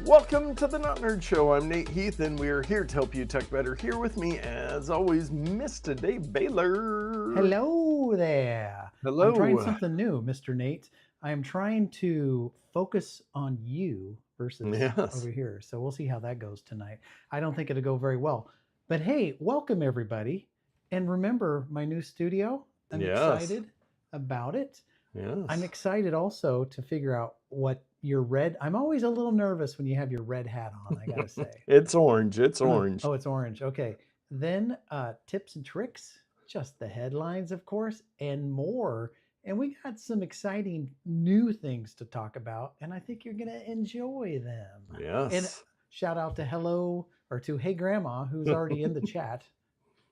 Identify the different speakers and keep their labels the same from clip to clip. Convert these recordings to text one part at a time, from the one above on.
Speaker 1: Welcome to the Not Nerd Show. I'm Nate Heath, and we are here to help you tech better. Here with me, as always, Mr. Dave Baylor.
Speaker 2: Hello there.
Speaker 1: Hello.
Speaker 2: I'm trying something new, Mr. Nate. I am trying to focus on you versus
Speaker 1: Yes.
Speaker 2: over here. So we'll see how that goes tonight. I don't think it'll go very well. But hey, welcome everybody. And remember my new studio? I'm excited about it.
Speaker 1: Yes.
Speaker 2: I'm excited also to figure out what your red. I'm always a little nervous when you have your red hat on, I gotta say.
Speaker 1: It's orange. It's orange.
Speaker 2: Oh, it's orange. Okay. Then tips and tricks, just the headlines, of course, and more. And we got some exciting new things to talk about, and I think you're gonna enjoy them. And
Speaker 1: Yes.
Speaker 2: shout out to hello or to Hey Grandma, who's already in the chat.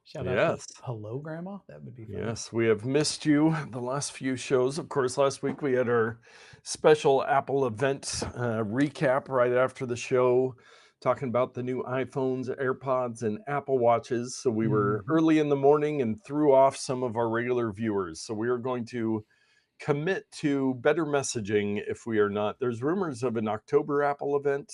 Speaker 2: Shout out to
Speaker 1: Yes.
Speaker 2: hello Grandma. That would be fun.
Speaker 1: Yes, we have missed you the last few shows. Of course, last week we had our special Apple event recap right after the show, talking about the new iPhones, AirPods, and Apple Watches. So we were
Speaker 2: Mhm.
Speaker 1: early in the morning and threw off some of our regular viewers. So we are going to commit to better messaging if we are not. There's rumors of an October Apple event,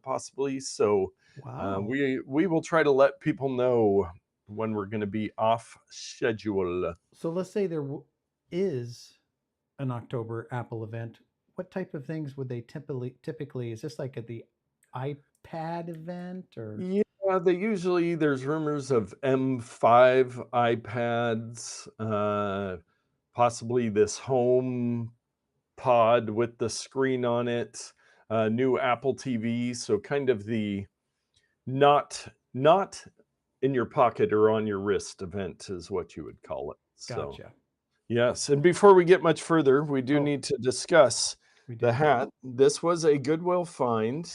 Speaker 1: possibly. So
Speaker 2: Wow.
Speaker 1: we will try to let people know when we're going to be off schedule.
Speaker 2: So let's say there is an October Apple event. What type of things would they typically is this like at the iPad event or
Speaker 1: Yeah, they usually, there's rumors of M5 iPads, possibly this home pod with the screen on it, new Apple TV. So kind of the not in your pocket or on your wrist event is what you would call it. So
Speaker 2: gotcha?
Speaker 1: yes, and before we get much further, we do
Speaker 2: Oh,
Speaker 1: need to discuss
Speaker 2: we
Speaker 1: the
Speaker 2: do.
Speaker 1: hat. This was a Goodwill find.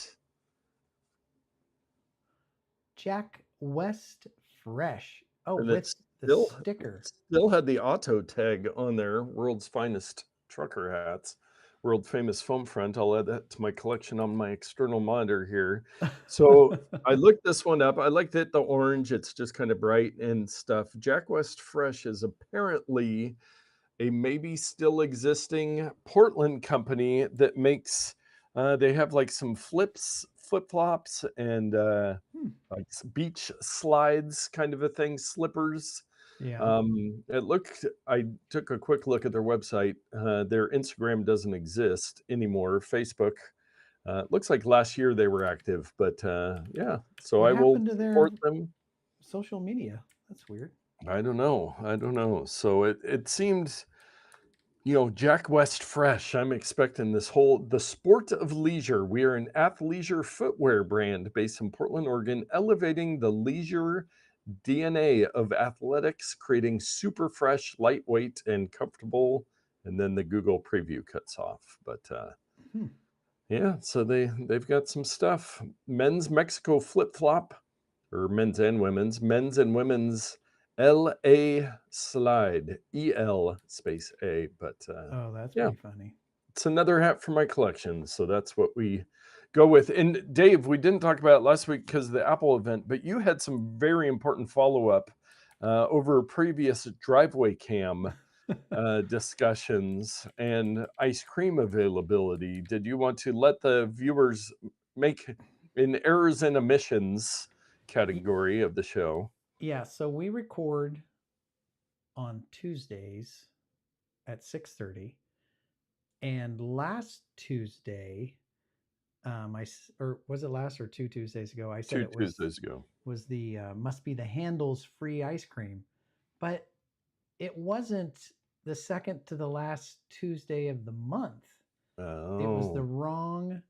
Speaker 2: Jack West Fresh. Oh,
Speaker 1: And
Speaker 2: with
Speaker 1: it's
Speaker 2: the
Speaker 1: still
Speaker 2: sticker.
Speaker 1: still had the auto tag on there, world's finest trucker hats, world famous foam front. I'll add that to my collection on my external monitor here. So I looked this one up. I liked it, the orange. It's just kind of bright and stuff. Jack West Fresh is apparently a maybe still existing Portland company that makes they have like some flip flops and
Speaker 2: Hmm.
Speaker 1: like beach slides kind of a thing, slippers.
Speaker 2: Yeah.
Speaker 1: It looked, I took a quick look at their website. Their Instagram doesn't exist anymore. Facebook, looks like last year they were active, but yeah, so
Speaker 2: What
Speaker 1: I will
Speaker 2: happened to their
Speaker 1: support them.
Speaker 2: social media? That's weird.
Speaker 1: I don't know. I don't know. So it seemed, Jack West Fresh. I'm expecting this whole the sport of leisure. We are an athleisure footwear brand based in Portland, Oregon, elevating the leisure DNA of athletics, creating super fresh, lightweight, and comfortable. And then the Google preview cuts off. But
Speaker 2: Hmm.
Speaker 1: yeah, so they've got some stuff. Men's Mexico flip flop, or men's and women's LA slide, EL space A. But
Speaker 2: Oh, that's
Speaker 1: yeah,
Speaker 2: pretty funny.
Speaker 1: it's another hat for my collection. So that's what we go with. And Dave, we didn't talk about it last week because of the Apple event, but you had some very important follow up over previous driveway cam discussions and ice cream availability. Did you want to let the viewers make an errors and omissions
Speaker 2: Y-
Speaker 1: category of the show?
Speaker 2: Yeah, so we record on Tuesdays at 6:30, and last Tuesday, or was it last or 2 Tuesdays ago? I said
Speaker 1: Two
Speaker 2: it was
Speaker 1: Tuesdays ago.
Speaker 2: was the must be the Handles free ice cream, but it wasn't the second to the last Tuesday of the month. It was the
Speaker 1: Oh,
Speaker 2: wrong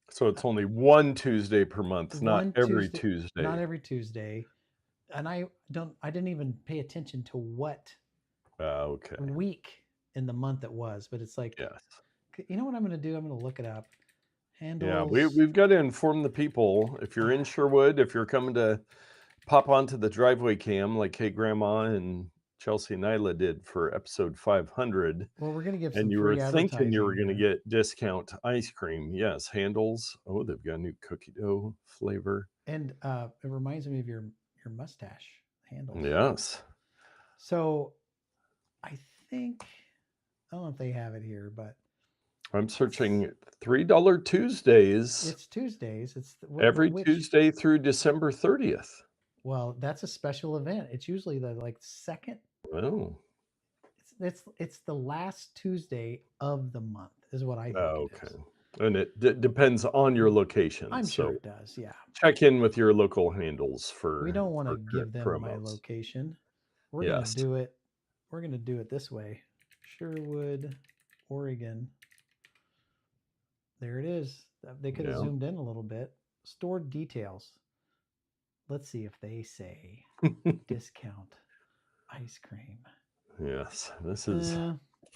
Speaker 1: so
Speaker 2: uh,
Speaker 1: it's only one Tuesday per month, not
Speaker 2: one
Speaker 1: every
Speaker 2: Tuesday, not
Speaker 1: Tuesday.
Speaker 2: every Tuesday. And I didn't even pay attention to what
Speaker 1: Okay.
Speaker 2: week in the month it was, but it's like,
Speaker 1: Yes.
Speaker 2: you know what I'm going to do? I'm going to look it up.
Speaker 1: Yeah,
Speaker 2: Handles.
Speaker 1: we've got to inform the people. If you're in Sherwood, if you're coming to pop onto the driveway cam like Hey Grandma and Chelsea and Nyla did for episode 500,
Speaker 2: Well, we're going to give
Speaker 1: and
Speaker 2: some
Speaker 1: you were
Speaker 2: free
Speaker 1: thinking you
Speaker 2: advertising
Speaker 1: were going to
Speaker 2: here.
Speaker 1: get discount ice cream. Yes, Handles. Oh, they've got a new cookie dough flavor.
Speaker 2: And it reminds me of your mustache. Handles.
Speaker 1: Yes.
Speaker 2: So I think I don't know if they have it here, but
Speaker 1: I'm searching $3 Tuesdays
Speaker 2: It's Tuesdays. It's
Speaker 1: every
Speaker 2: which,
Speaker 1: Tuesday through December 30th.
Speaker 2: well, that's a special event. It's usually the like second.
Speaker 1: Oh,
Speaker 2: It's the last Tuesday of the month is what I think it
Speaker 1: okay.
Speaker 2: is.
Speaker 1: And it depends on your location.
Speaker 2: I'm sure
Speaker 1: So
Speaker 2: it does. Yeah.
Speaker 1: check in with your local handles
Speaker 2: We
Speaker 1: for
Speaker 2: don't want to
Speaker 1: current
Speaker 2: give them my
Speaker 1: promos.
Speaker 2: location. We're going to
Speaker 1: Yes.
Speaker 2: do it. We're going to do it this way. Sherwood, Oregon. There it is. They could have
Speaker 1: Yeah.
Speaker 2: zoomed in a little bit. Stored details. Let's see if they say discount ice cream.
Speaker 1: Yes. This is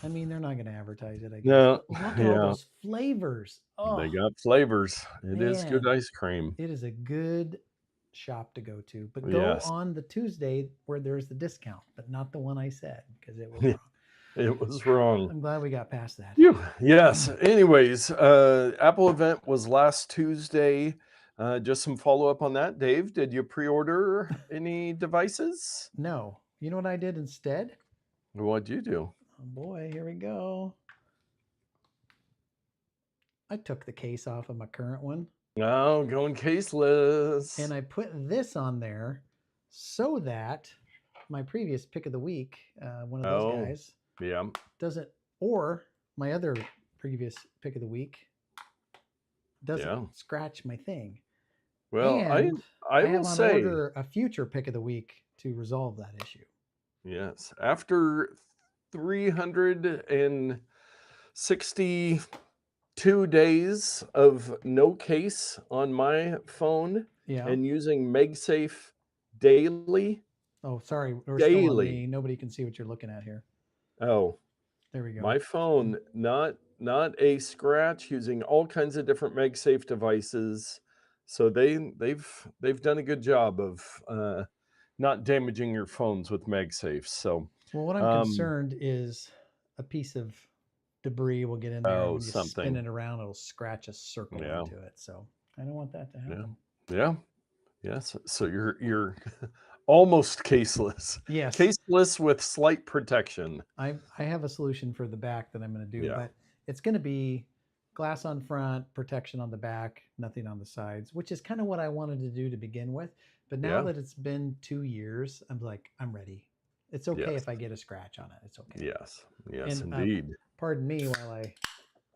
Speaker 2: I mean, they're not going to advertise it, I guess.
Speaker 1: no.
Speaker 2: But look at all
Speaker 1: Yeah.
Speaker 2: those flavors.
Speaker 1: They
Speaker 2: Oh,
Speaker 1: got flavors. It is good
Speaker 2: man.
Speaker 1: ice cream.
Speaker 2: It is a good shop to go to. But go
Speaker 1: Yes.
Speaker 2: on the Tuesday where there's the discount, but not the one I said because it was
Speaker 1: Yeah,
Speaker 2: wrong.
Speaker 1: it was wrong.
Speaker 2: I'm glad we got past that.
Speaker 1: Phew. Yes. Anyways, Apple event was last Tuesday. Just some follow up on that. Dave, did you pre-order any devices?
Speaker 2: No. You know what I did instead?
Speaker 1: What'd you do?
Speaker 2: Oh boy, here we go. I took the case off of my current one
Speaker 1: Oh, going caseless.
Speaker 2: and I put this on there so that my previous pick of the week, one of those
Speaker 1: Oh,
Speaker 2: guys,
Speaker 1: yeah.
Speaker 2: doesn't, or my other previous pick of the week doesn't
Speaker 1: Yeah.
Speaker 2: scratch my thing.
Speaker 1: Well,
Speaker 2: And
Speaker 1: I
Speaker 2: I have
Speaker 1: will
Speaker 2: on
Speaker 1: say,
Speaker 2: order a future pick of the week to resolve that issue.
Speaker 1: yes, after 362 days of no case on my phone
Speaker 2: Yeah.
Speaker 1: and using MagSafe daily.
Speaker 2: Oh, sorry. We're still on
Speaker 1: Daily.
Speaker 2: me. Nobody can see what you're looking at here.
Speaker 1: Oh,
Speaker 2: There we go.
Speaker 1: my phone, not a scratch, using all kinds of different MagSafe devices. So they've done a good job of not damaging your phones with MagSafe. So,
Speaker 2: Well, what I'm
Speaker 1: um,
Speaker 2: concerned is a piece of debris will get in there, and
Speaker 1: oh,
Speaker 2: when you spin
Speaker 1: something.
Speaker 2: it around, it'll scratch a circle
Speaker 1: Yeah,
Speaker 2: into it. So I don't want that to
Speaker 1: yeah,
Speaker 2: happen.
Speaker 1: yeah. Yes. So you're almost caseless.
Speaker 2: Yes,
Speaker 1: Caseless with slight protection.
Speaker 2: I have a solution for the back that I'm going to do,
Speaker 1: Yeah.
Speaker 2: but it's going to be glass on front, protection on the back, nothing on the sides, which is kind of what I wanted to do to begin with. But now
Speaker 1: Yeah.
Speaker 2: that it's been 2 years, I'm like, I'm ready. It's okay
Speaker 1: Yes.
Speaker 2: if I get a scratch on it. It's okay.
Speaker 1: Yes. Yes,
Speaker 2: And
Speaker 1: indeed.
Speaker 2: pardon me while I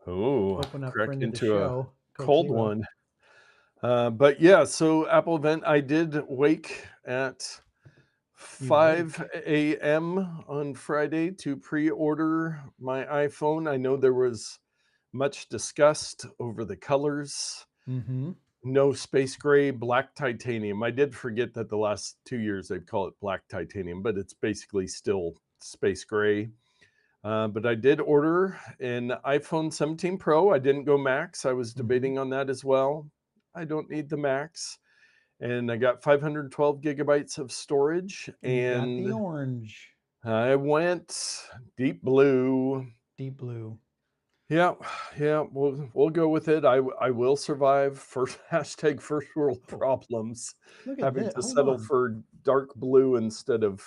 Speaker 1: Oh,
Speaker 2: open up
Speaker 1: cracked
Speaker 2: friend of the
Speaker 1: into a
Speaker 2: show, Coke
Speaker 1: cold
Speaker 2: Zero.
Speaker 1: one. But yeah, so Apple event, I did wake at
Speaker 2: You wake.
Speaker 1: 5 a.m. on Friday to pre-order my iPhone. I know there was much discussed over the colors.
Speaker 2: Mm-hmm.
Speaker 1: No space gray, black titanium. I did forget that the last 2 years they've called it black titanium, but it's basically still space gray. But I did order an iPhone 17 Pro. I didn't go Max. I was
Speaker 2: Mm-hmm.
Speaker 1: debating on that as well. I don't need the Max. And I got 512 gigabytes of storage.
Speaker 2: And you got the
Speaker 1: And
Speaker 2: orange,
Speaker 1: I went deep blue.
Speaker 2: deep blue.
Speaker 1: Yeah, yeah, we'll go with it. I will survive first hashtag first world
Speaker 2: Oh,
Speaker 1: problems,
Speaker 2: look at
Speaker 1: having
Speaker 2: this.
Speaker 1: to
Speaker 2: Hold
Speaker 1: settle
Speaker 2: on.
Speaker 1: for dark blue instead of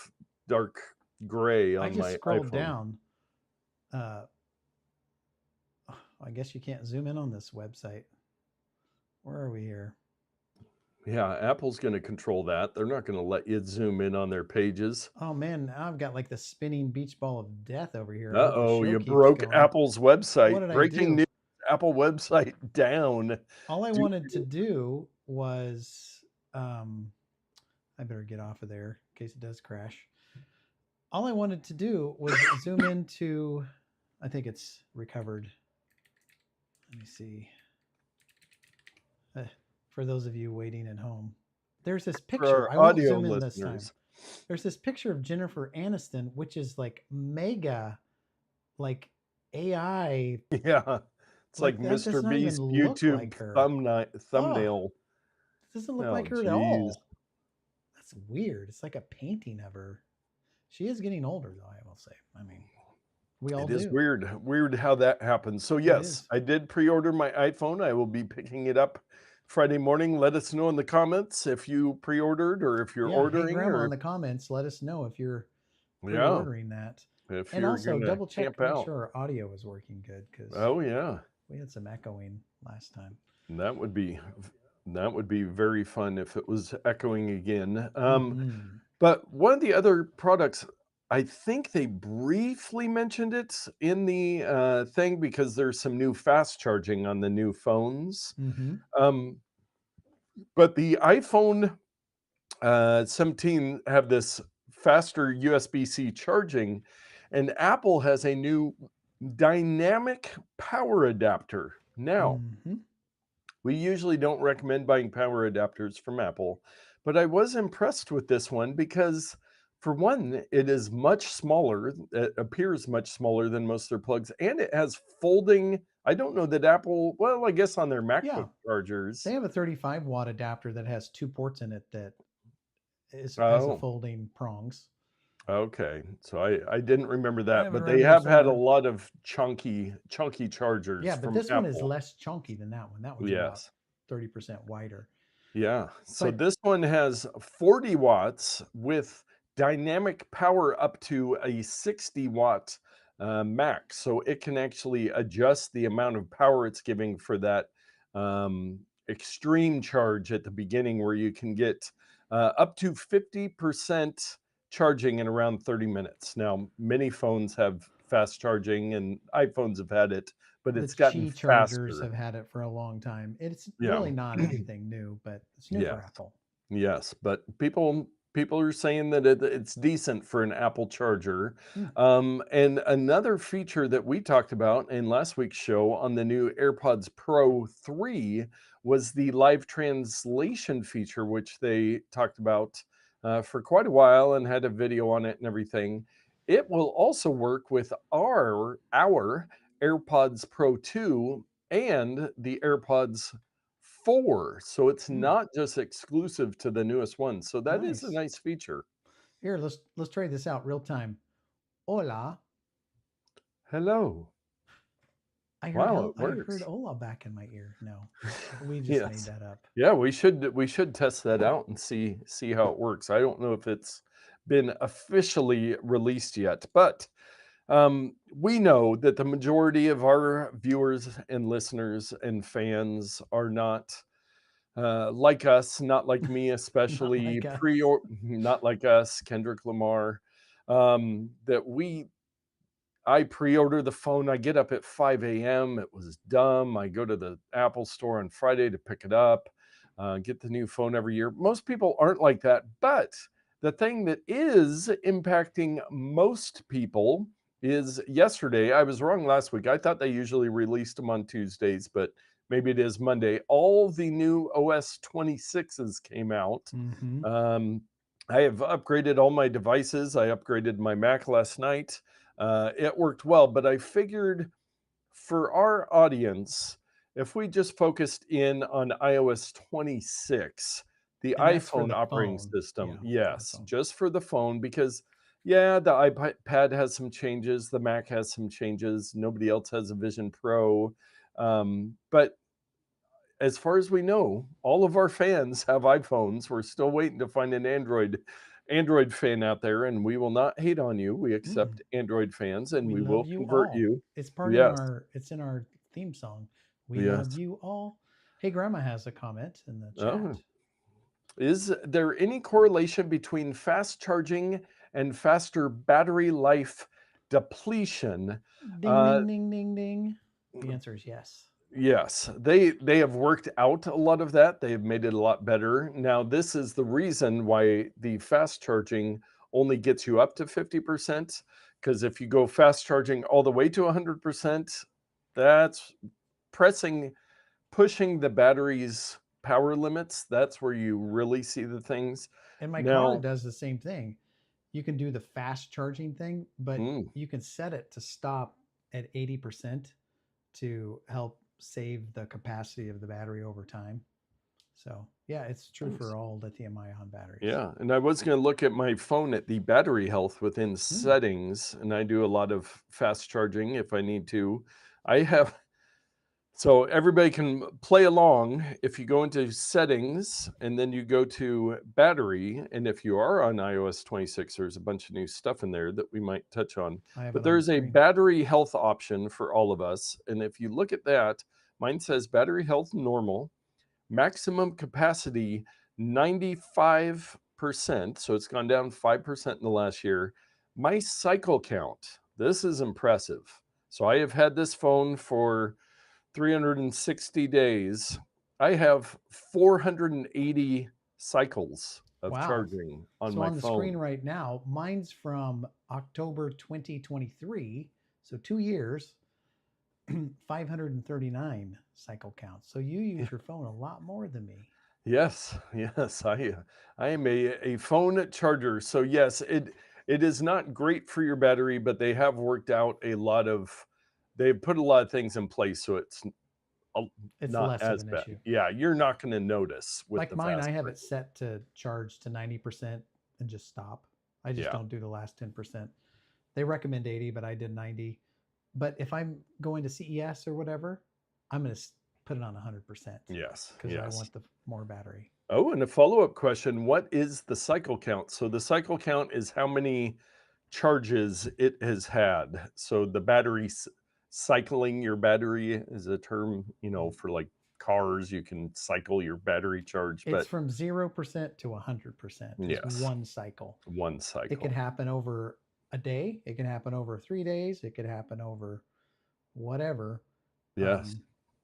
Speaker 1: dark gray
Speaker 2: I
Speaker 1: on
Speaker 2: just
Speaker 1: my
Speaker 2: scrolled
Speaker 1: iPhone.
Speaker 2: down. Uh, I guess you can't zoom in on this website. Where are we here?
Speaker 1: Yeah, Apple's going to control that. They're not going to let you zoom in on their pages.
Speaker 2: Oh man, now I've got like the spinning beach ball of death over here. I hope the
Speaker 1: Uh-oh,
Speaker 2: show
Speaker 1: you
Speaker 2: keeps
Speaker 1: broke
Speaker 2: going.
Speaker 1: Apple's
Speaker 2: What
Speaker 1: website.
Speaker 2: did I
Speaker 1: Breaking
Speaker 2: do?
Speaker 1: news, Apple website down.
Speaker 2: All I
Speaker 1: Do
Speaker 2: wanted to do was, I better get off of there in case it does crash. All I wanted to do was zoom into, I think it's recovered. Let me see. For those of you waiting at home, there's this
Speaker 1: for
Speaker 2: picture. I
Speaker 1: our
Speaker 2: won't
Speaker 1: audio
Speaker 2: zoom in this time.
Speaker 1: listeners.
Speaker 2: There's this picture of Jennifer Aniston, which is like mega, like AI.
Speaker 1: Yeah. It's like
Speaker 2: Like that does
Speaker 1: Mr.
Speaker 2: not even
Speaker 1: Beast
Speaker 2: look
Speaker 1: YouTube
Speaker 2: like her.
Speaker 1: thumbnail
Speaker 2: Oh,
Speaker 1: thumbnail.
Speaker 2: it doesn't look
Speaker 1: Oh,
Speaker 2: like her at
Speaker 1: geez.
Speaker 2: all. That's weird. It's like a painting of her. She is getting older, though, I will say. I mean, we all
Speaker 1: It is
Speaker 2: do.
Speaker 1: weird how that happens. So
Speaker 2: It
Speaker 1: yes,
Speaker 2: is.
Speaker 1: I did pre-order my iPhone. I will be picking it up Friday morning. Let us know in the comments if you pre-ordered or if you're
Speaker 2: Yeah. Hey,
Speaker 1: ordering
Speaker 2: Grandma, in
Speaker 1: or
Speaker 2: the comments, let us know if you're
Speaker 1: Yeah,
Speaker 2: pre-ordering that.
Speaker 1: if
Speaker 2: And
Speaker 1: you're
Speaker 2: also
Speaker 1: gonna
Speaker 2: double check
Speaker 1: camp
Speaker 2: to make
Speaker 1: out.
Speaker 2: sure our audio is working good because
Speaker 1: Oh, yeah.
Speaker 2: we had some echoing last time.
Speaker 1: That would be that would be very fun if it was echoing again.
Speaker 2: Hmm.
Speaker 1: But one of the other products, I think they briefly mentioned it in the thing because there's some new fast charging on the new phones.
Speaker 2: Hmm.
Speaker 1: Um, but the iPhone 17 have this faster USB-C charging, and Apple has a new dynamic power adapter. Now,
Speaker 2: Hmm.
Speaker 1: we usually don't recommend buying power adapters from Apple, but I was impressed with this one because, for one, it is much smaller. It appears much smaller than most of their plugs, and it has folding. I don't know that Apple, well, I guess on their
Speaker 2: Yeah,
Speaker 1: MacBook
Speaker 2: they
Speaker 1: chargers.
Speaker 2: have a 35-watt adapter that has two ports in it that is has a
Speaker 1: Oh,
Speaker 2: folding prongs.
Speaker 1: okay. So I didn't remember
Speaker 2: I
Speaker 1: that,
Speaker 2: haven't
Speaker 1: but they
Speaker 2: run
Speaker 1: have had a
Speaker 2: before.
Speaker 1: lot of chunky chargers
Speaker 2: Yeah, but
Speaker 1: from
Speaker 2: this one is
Speaker 1: Apple.
Speaker 2: less chunky than that one. That one's about
Speaker 1: Yes.
Speaker 2: 30% wider.
Speaker 1: Yeah. So
Speaker 2: But
Speaker 1: this one has 40 watts with dynamic power up to a 60-watt max. So it can actually adjust the amount of power it's giving for that extreme charge at the beginning, where you can get up to 50% charging in around 30 minutes. Now, many phones have fast charging, and iPhones have had it, but
Speaker 2: the
Speaker 1: it's gotten
Speaker 2: Qi chargers
Speaker 1: faster.
Speaker 2: have had it for a long time. It's
Speaker 1: Yeah.
Speaker 2: really not anything new, but it's new for
Speaker 1: Yes.
Speaker 2: Apple.
Speaker 1: Yes, but people are saying that it's decent for an Apple charger.
Speaker 2: Hmm,
Speaker 1: And another feature that we talked about in last week's show on the new AirPods Pro 3 was the live translation feature, which they talked about for quite a while and had a video on it and everything. It will also work with our AirPods Pro 2 and the AirPods 4, so it's
Speaker 2: hmm,
Speaker 1: not just exclusive to the newest one, so that is a
Speaker 2: nice.
Speaker 1: nice feature.
Speaker 2: Here, let's try this out real time. Hola.
Speaker 1: Hello. Wow, it
Speaker 2: I heard
Speaker 1: works.
Speaker 2: hola back in my ear. No, we just made
Speaker 1: Yes.
Speaker 2: that up.
Speaker 1: Yeah, we should test that out and see how it works. I don't know if it's been officially released yet, but, we know that the majority of our viewers and listeners and fans are not like us, not like me,
Speaker 2: Not
Speaker 1: especially
Speaker 2: like us.
Speaker 1: not like us, Kendrick Lamar. That I pre-order the phone. I get up at 5 a.m. It was dumb. I go to the Apple store on Friday to pick it up, get the new phone every year. Most people aren't like that, but the thing that is impacting most people is yesterday. I was wrong last week. I thought they usually released them on Tuesdays, but maybe it is Monday. All the new OS 26s came out.
Speaker 2: Hmm.
Speaker 1: Um, I have upgraded all my devices. I upgraded my Mac last night. It worked well, but I figured for our audience, if we just focused in on iOS 26, the
Speaker 2: And that's for
Speaker 1: iPhone
Speaker 2: the
Speaker 1: operating
Speaker 2: phone.
Speaker 1: system,
Speaker 2: Yeah, for the
Speaker 1: yes,
Speaker 2: phone.
Speaker 1: just for the phone, because yeah, the iPad has some changes, the Mac has some changes, nobody else has a Vision Pro. But as far as we know, all of our fans have iPhones. We're still waiting to find an Android fan out there, and we will not hate on you. We
Speaker 2: Mm-mm.
Speaker 1: accept Android fans, and
Speaker 2: We
Speaker 1: we
Speaker 2: love
Speaker 1: will
Speaker 2: you
Speaker 1: convert
Speaker 2: all.
Speaker 1: you.
Speaker 2: It's part in
Speaker 1: Yes,
Speaker 2: our it's in our theme song. We love
Speaker 1: yes.
Speaker 2: you all. Hey, Grandma has a comment in the chat.
Speaker 1: Oh, is there any correlation between fast charging and faster battery life depletion?
Speaker 2: Ding
Speaker 1: Uh,
Speaker 2: ding ding ding ding. The answer is yes.
Speaker 1: Yes, they have worked out a lot of that. They've made it a lot better. Now, this is the reason why the fast charging only gets you up to 50%, because if you go fast charging all the way to 100%, that's pressing pushing the battery's power limits. That's where you really see the things.
Speaker 2: And my car
Speaker 1: Now,
Speaker 2: does the same thing. You can do the fast charging thing, but
Speaker 1: mm,
Speaker 2: you can set it to stop at 80% to help save the capacity of the battery over time. So, yeah, it's true
Speaker 1: nice.
Speaker 2: for all lithium ion batteries.
Speaker 1: Yeah, and I was going to look at my phone at the battery health within
Speaker 2: Hmm.
Speaker 1: settings, and I do a lot of fast charging if I need to. I have So everybody can play along. If you go into settings and then you go to battery, and if you are on iOS 26, there's a bunch of new stuff in there that we might touch on.
Speaker 2: I have
Speaker 1: But
Speaker 2: it on the
Speaker 1: there's a
Speaker 2: screen.
Speaker 1: battery health option for all of us. And if you look at that, mine says battery health normal, maximum capacity 95%. So it's gone down 5% in the last year. My cycle count, this is impressive. So I have had this phone for 360 days. I have 480 cycles of
Speaker 2: Wow.
Speaker 1: charging on
Speaker 2: So
Speaker 1: my
Speaker 2: on the screen
Speaker 1: phone.
Speaker 2: right now, mine's from October 2023, so 2 years, 539 cycle counts. So you use your phone a lot more than me.
Speaker 1: Yes, yes, I am a phone charger. So yes, it is not great for your battery, but they have worked out a lot of they've put a lot of things in place so it's a-
Speaker 2: It's
Speaker 1: not
Speaker 2: less of
Speaker 1: as
Speaker 2: an
Speaker 1: bad.
Speaker 2: issue.
Speaker 1: Yeah, you're not going to notice with
Speaker 2: Like
Speaker 1: the
Speaker 2: mine,
Speaker 1: fast
Speaker 2: I have it
Speaker 1: charging.
Speaker 2: set to charge to 90% and just stop. I just
Speaker 1: Yeah.
Speaker 2: don't do the last 10%. They recommend 80, but I did 90. But if I'm going to CES or whatever, I'm going to put it on 100%
Speaker 1: Yes.
Speaker 2: because I
Speaker 1: Yes.
Speaker 2: want the more battery.
Speaker 1: Oh, and a follow-up question, what is the cycle count? So the cycle count is how many charges it has had. So the battery cycling your battery is a term, for like cars, you can cycle your battery charge,
Speaker 2: It's
Speaker 1: but
Speaker 2: from 0% to 100% is
Speaker 1: yes,
Speaker 2: one cycle.
Speaker 1: one
Speaker 2: It can
Speaker 1: cycle.
Speaker 2: happen over a day. It can happen over 3 days. It could happen over whatever.
Speaker 1: Yes.
Speaker 2: Um,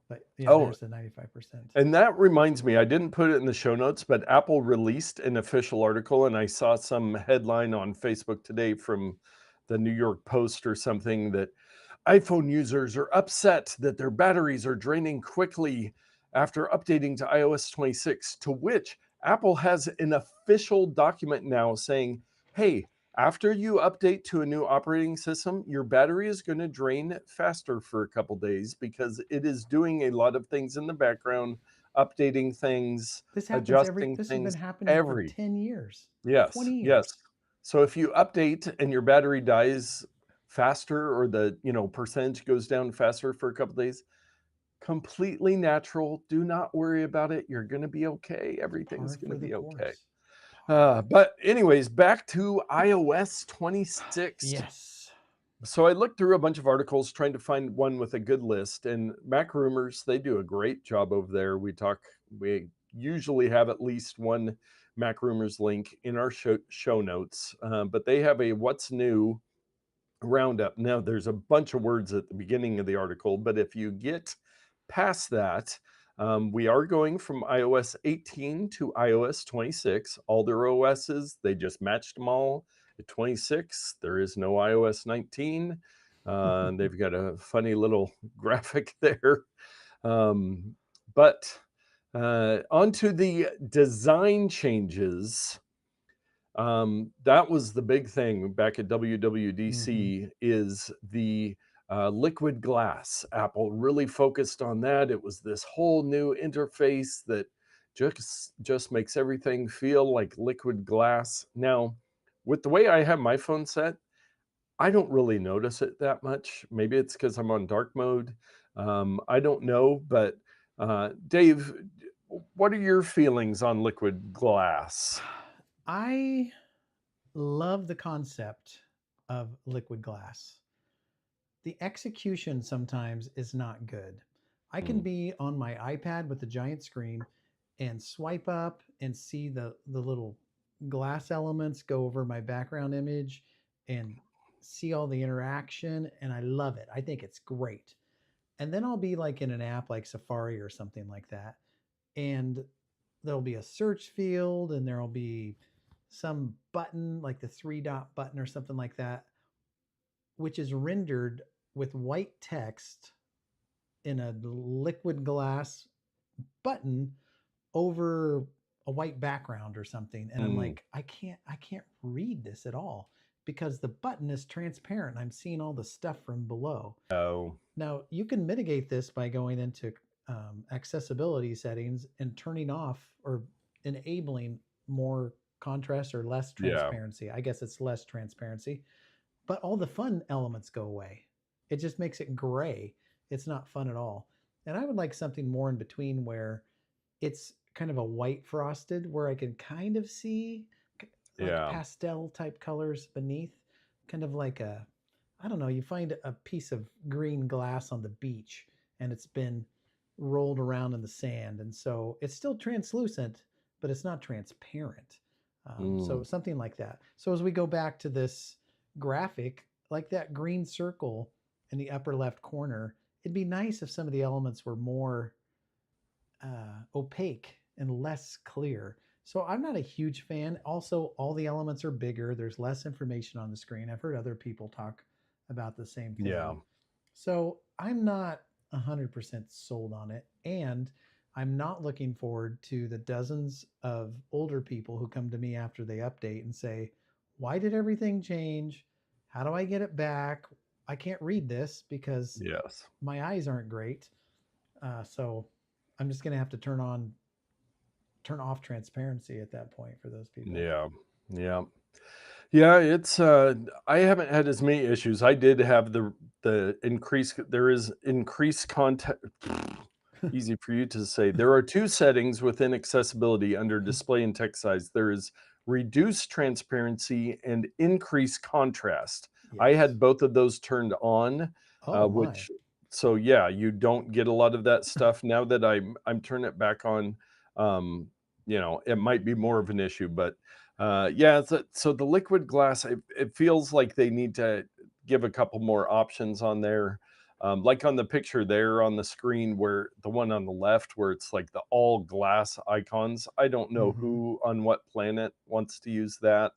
Speaker 2: but yeah,
Speaker 1: Oh,
Speaker 2: there's the 95%.
Speaker 1: and that reminds me, I didn't put it in the show notes, but Apple released an official article, and I saw some headline on Facebook today from the New York Post or something that iPhone users are upset that their batteries are draining quickly after updating to iOS 26, to which Apple has an official document now saying, hey, after you update to a new operating system, your battery is going to drain faster for a couple days because it is doing a lot of things in the background, updating things, adjusting
Speaker 2: This has been
Speaker 1: things,
Speaker 2: happening for
Speaker 1: every
Speaker 2: 10 years,
Speaker 1: yes,
Speaker 2: 20
Speaker 1: yes.
Speaker 2: years.
Speaker 1: So if you update and your battery dies faster or the, percentage goes down faster for a couple days, completely natural. Do not worry about it. You're going to be okay. Everything's
Speaker 2: Par
Speaker 1: going to
Speaker 2: for the
Speaker 1: be okay.
Speaker 2: course. Par.
Speaker 1: But anyways, back to iOS 26.
Speaker 2: Yes.
Speaker 1: So I looked through a bunch of articles trying to find one with a good list, and MacRumors, they do a great job over there. We usually have at least one MacRumors link in our show notes, but they have a what's new roundup. Now, there's a bunch of words at the beginning of the article, but if you get past that, we are going from iOS 18 to iOS 26. All their OSs, they just matched them all. At 26, there is no iOS 19. They've got a funny little graphic there. But onto the design changes. That was the big thing back at
Speaker 2: Mm-hmm.
Speaker 1: WWDC is the liquid glass. Apple really focused on that. It was this whole new interface that just makes everything feel like liquid glass. Now, with the way I have my phone set, I don't really notice it that much. Maybe it's because I'm on dark mode. I don't know, but Dave, what are your feelings on liquid glass?
Speaker 2: I love the concept of liquid glass. The execution sometimes is not good. I can
Speaker 1: Mm,
Speaker 2: be on my iPad with the giant screen and swipe up and see the little glass elements go over my background image and see all the interaction, and I love it. I think it's great. And then I'll be like in an app like Safari or something like that, and there'll be a search field and there'll be some button like the three dot button or something like that, which is rendered with white text in a liquid glass button over a white background or something, and I'm
Speaker 1: mm.
Speaker 2: like, I can't read this at all because the button is transparent. I'm seeing all the stuff from below.
Speaker 1: Oh,
Speaker 2: Now you can mitigate this by going into accessibility settings and turning off or enabling more contrast or less
Speaker 1: yeah.
Speaker 2: transparency. I guess it's less transparency, but all the fun elements go away. It just makes it gray. It's not fun at all. And I would like something more in between where it's kind of a white frosted where I can kind of see like
Speaker 1: Yeah.
Speaker 2: pastel type colors beneath, kind of like a, I don't know, you find a piece of green glass on the beach and it's been rolled around in the sand. And so it's still translucent, but it's not transparent. So
Speaker 1: Mm.
Speaker 2: something like that. So as we go back to this graphic, like that green circle in the upper left corner, it'd be nice if some of the elements were more opaque and less clear. So I'm not a huge fan. Also, all the elements are bigger. There's less information on the screen. I've heard other people talk about the same
Speaker 1: Yeah.
Speaker 2: thing. So I'm not 100% sold on it. And I'm not looking forward to the dozens of older people who come to me after they update and say, why did everything change? How do I get it back? I can't read this because
Speaker 1: Yes.
Speaker 2: my eyes aren't great. So I'm just going to have to turn off transparency at that point for those people.
Speaker 1: Yeah. Yeah. Yeah, it's I haven't had as many issues. I did have the increase there is increased content easy for you to say. There are two settings within accessibility under display and text size. There is reduced transparency and increased contrast. I
Speaker 2: Yes.
Speaker 1: had both of those turned on,
Speaker 2: Oh my.
Speaker 1: which so yeah, you don't get a lot of that stuff. Now that I'm turning it back on, um, it might be more of an issue, but yeah, so the liquid glass, it feels like they need to give a couple more options on there. Like on the picture there on the screen, where the one on the left, where it's like the all glass icons. I don't know
Speaker 2: Hmm.
Speaker 1: who on what planet wants to use that.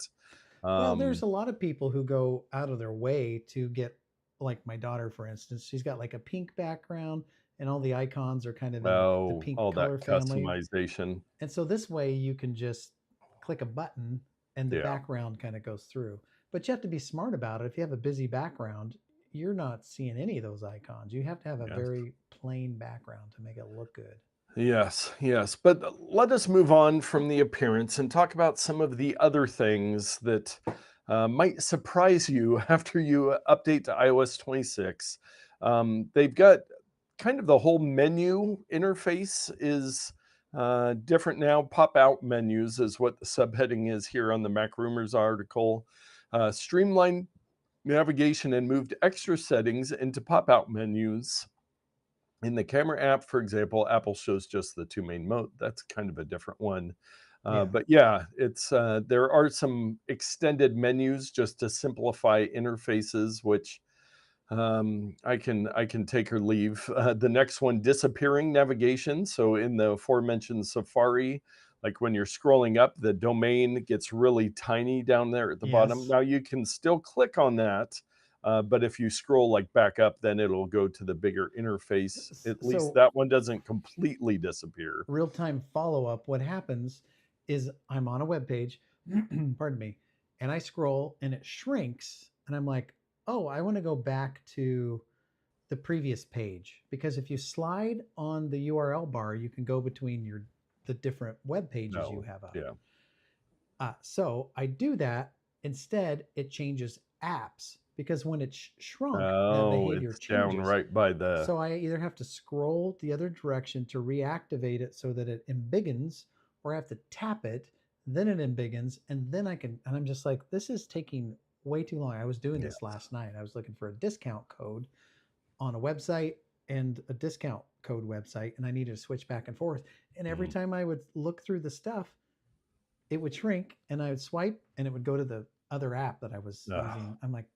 Speaker 2: Well, there's
Speaker 1: Um,
Speaker 2: a lot of people who go out of their way to get, like my daughter, for instance, she's got like a pink background and all the icons are kind of in the
Speaker 1: oh,
Speaker 2: pink
Speaker 1: all that
Speaker 2: color family.
Speaker 1: customization.
Speaker 2: And so this way you can just click a button and the
Speaker 1: Yeah,
Speaker 2: background kind of goes through. But you have to be smart about it. If you have a busy background, you're not seeing any of those icons. You have to have a
Speaker 1: yes.
Speaker 2: very plain background to make it look good.
Speaker 1: Yes, yes. But let us move on from the appearance and talk about some of the other things that might surprise you after you update to iOS 26. They've got kind of the whole menu interface is different now. Pop out menus is what the subheading is here on the MacRumors article. Streamlined navigation and moved extra settings into pop out menus in the camera app, for example. Apple shows just the two main mode. That's kind of a different one.
Speaker 2: Yeah.
Speaker 1: But yeah, it's there are some extended menus just to simplify interfaces, which I can take or leave. The next one, disappearing navigation. So in the aforementioned Safari, like when you're scrolling up, the domain gets really tiny down there at the bottom.
Speaker 2: Yes.
Speaker 1: Now you can still click on that, but if you scroll like back up, then it'll go to the bigger interface. At least
Speaker 2: So
Speaker 1: that one doesn't completely disappear.
Speaker 2: real time follow up, what happens is I'm on a web page, pardon me, and I scroll and it shrinks. And I'm like, oh, I want to go back to the previous page because if you slide on the URL bar, you can go between the different web pages you
Speaker 1: No,
Speaker 2: have up.
Speaker 1: yeah.
Speaker 2: So I do that. Instead, it changes apps because when it's shrunk, that
Speaker 1: Oh,
Speaker 2: behavior
Speaker 1: it's down
Speaker 2: changes.
Speaker 1: right by the
Speaker 2: So I either have to scroll the other direction to reactivate it so that it embiggens, or I have to tap it, then it embiggens, and then I can. And I'm just like, this is taking way too long. I was doing
Speaker 1: yeah.
Speaker 2: this last night. I was looking for a discount code on a website and a discount code website, and I needed to switch back and forth. And every
Speaker 1: Mm.
Speaker 2: time I would look through the stuff, it would shrink and I would swipe and it would go to the other app that I was
Speaker 1: Ah,
Speaker 2: using. I'm like,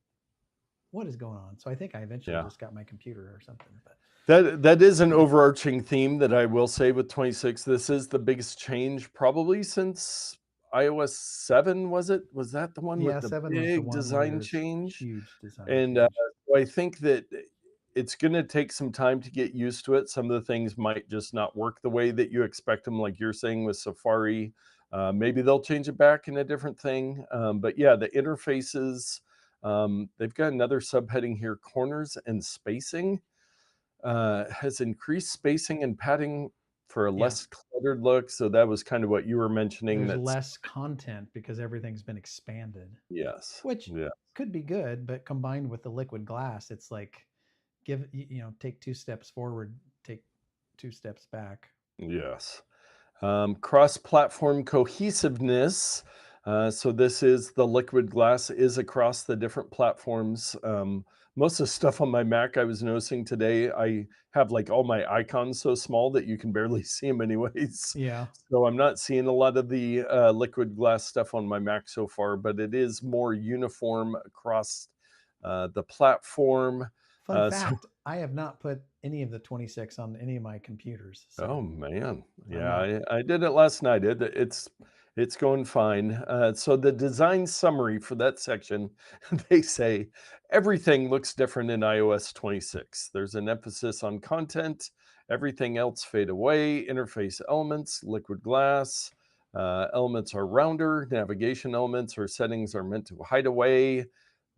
Speaker 2: what is going on? So I think I eventually
Speaker 1: yeah.
Speaker 2: just got my computer or something. But
Speaker 1: That is an overarching theme that I will say with 26. This is the biggest change probably since iOS 7, was it? Was that the one with
Speaker 2: yeah,
Speaker 1: the
Speaker 2: 7 was the
Speaker 1: big
Speaker 2: one where
Speaker 1: design
Speaker 2: there's
Speaker 1: change?
Speaker 2: huge design
Speaker 1: And
Speaker 2: change.
Speaker 1: so I think that it's going to take some time to get used to it. Some of the things might just not work the way that you expect them, like you're saying with Safari. Maybe they'll change it back in a different thing. But yeah, the interfaces, they've got another subheading here, corners and spacing has increased spacing and padding for a
Speaker 2: Yeah,
Speaker 1: less cluttered look. So that was kind of what you were mentioning.
Speaker 2: there's
Speaker 1: That's
Speaker 2: less content because everything's been expanded,
Speaker 1: yes,
Speaker 2: which
Speaker 1: yeah,
Speaker 2: could be good, but combined with the liquid glass, it's like take two steps forward, take 2 steps back.
Speaker 1: Yes. Cross-platform cohesiveness. So this is the liquid glass is across the different platforms. Most of the stuff on my Mac I was noticing today, I have like all my icons so small that you can barely see them anyways.
Speaker 2: Yeah.
Speaker 1: So I'm not seeing a lot of the liquid glass stuff on my Mac so far, but it is more uniform across the platform.
Speaker 2: Fun
Speaker 1: So
Speaker 2: fact, I have not put any of the 26 on any of my computers,
Speaker 1: Oh
Speaker 2: so
Speaker 1: man.
Speaker 2: I'm
Speaker 1: Yeah,
Speaker 2: not.
Speaker 1: I did it last night. It's going fine. So the design summary for that section, they say everything looks different in iOS 26. There's an emphasis on content, everything else fade away, interface elements, liquid glass, elements are rounder, navigation elements or settings are meant to hide away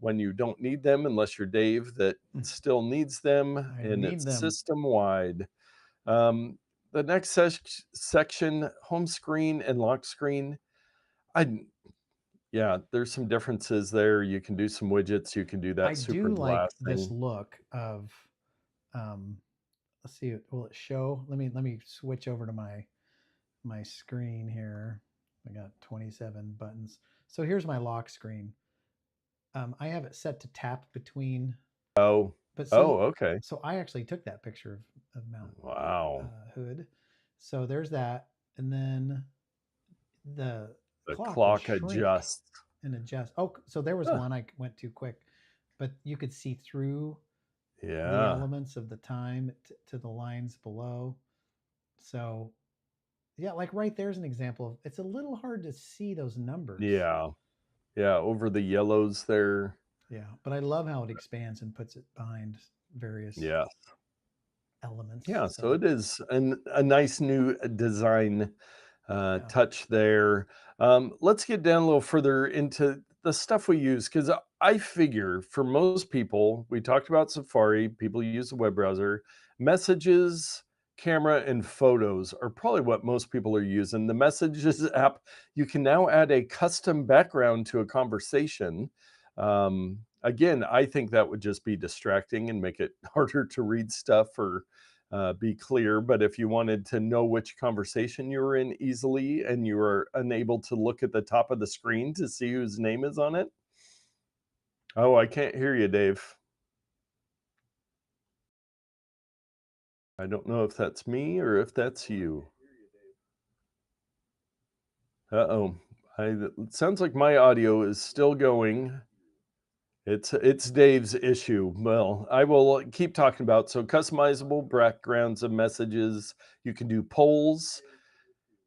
Speaker 1: when you don't need them, unless you're Dave that still needs them,
Speaker 2: I
Speaker 1: and
Speaker 2: need
Speaker 1: it's
Speaker 2: them.
Speaker 1: system wide. The next section, home screen and lock screen. I Yeah, there's some differences there. You can do some widgets. You can do
Speaker 2: I
Speaker 1: that super
Speaker 2: do like
Speaker 1: glass
Speaker 2: this
Speaker 1: thing.
Speaker 2: look of, um, let's see, will it show? Let me switch over to my screen here. I got 27 buttons. So here's my lock screen. I have it set to tap between,
Speaker 1: Oh,
Speaker 2: but
Speaker 1: oh,
Speaker 2: see,
Speaker 1: okay.
Speaker 2: so I actually took that picture of Mount
Speaker 1: Wow.
Speaker 2: Hood. So there's that, and then the
Speaker 1: The
Speaker 2: clock will
Speaker 1: clock
Speaker 2: shrink
Speaker 1: adjusts.
Speaker 2: and adjust. Oh, so there was
Speaker 1: Huh,
Speaker 2: one I went too quick, but you could see through the
Speaker 1: yeah,
Speaker 2: elements of the time to the lines below. So yeah, like right there's an example of it's a little hard to see those numbers.
Speaker 1: yeah, yeah. Over the yellows there.
Speaker 2: Yeah, but I love how it expands and puts it behind various
Speaker 1: Yeah,
Speaker 2: elements.
Speaker 1: yeah. So
Speaker 2: So
Speaker 1: it is a nice new design
Speaker 2: yeah.
Speaker 1: touch there. Let's get down a little further into the stuff we use because I figure for most people, we talked about Safari, people use the web browser, messages, camera, and photos are probably what most people are using. The messages app, you can now add a custom background to a conversation. Again, I think that would just be distracting and make it harder to read stuff or be clear. But if you wanted to know which conversation you were in easily and you were unable to look at the top of the screen to see whose name is on it. Oh, I can't hear you, Dave. I don't know if that's me or if that's you. Uh-oh. It sounds like my audio is still going. It's Dave's issue. Well, I will keep talking about so customizable backgrounds of messages. You can do polls.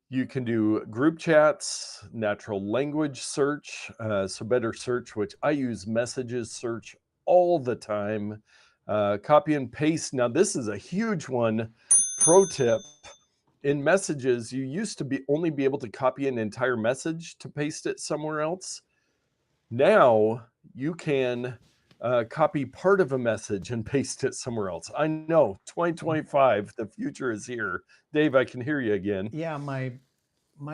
Speaker 1: You can do group chats, natural language search, so better search, which I use messages search all the time. Copy and paste. Now, this is a huge one. Pro tip in messages, you used to be only be able to copy an entire message to paste it somewhere else. Now you can copy part of a message and paste it somewhere else. I know 2025, the future is here. Dave, I can hear you again.
Speaker 2: Yeah, my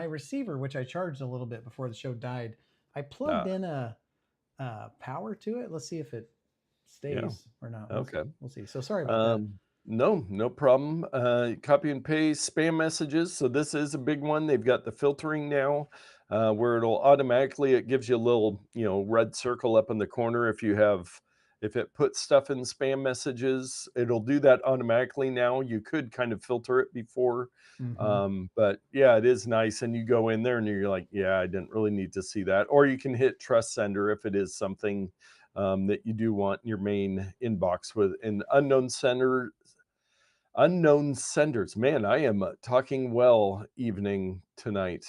Speaker 2: receiver, which I charged a little bit before the show died, I plugged
Speaker 1: Uh,
Speaker 2: in a power to it. Let's see if it
Speaker 1: yeah.
Speaker 2: stays or not. We'll
Speaker 1: Okay.
Speaker 2: see. We'll see. So sorry about that.
Speaker 1: No, no problem. Copy and paste spam messages. So this is a big one. They've got the filtering now, where it'll automatically it gives you a little, red circle up in the corner if it puts stuff in spam messages, it'll do that automatically now. You could kind of filter it before.
Speaker 2: Hmm.
Speaker 1: But yeah, it is nice. And you go in there and you're like, yeah, I didn't really need to see that. Or you can hit trust sender if it is something that you do want in your main inbox with an unknown senders. Man, I am talking well evening tonight.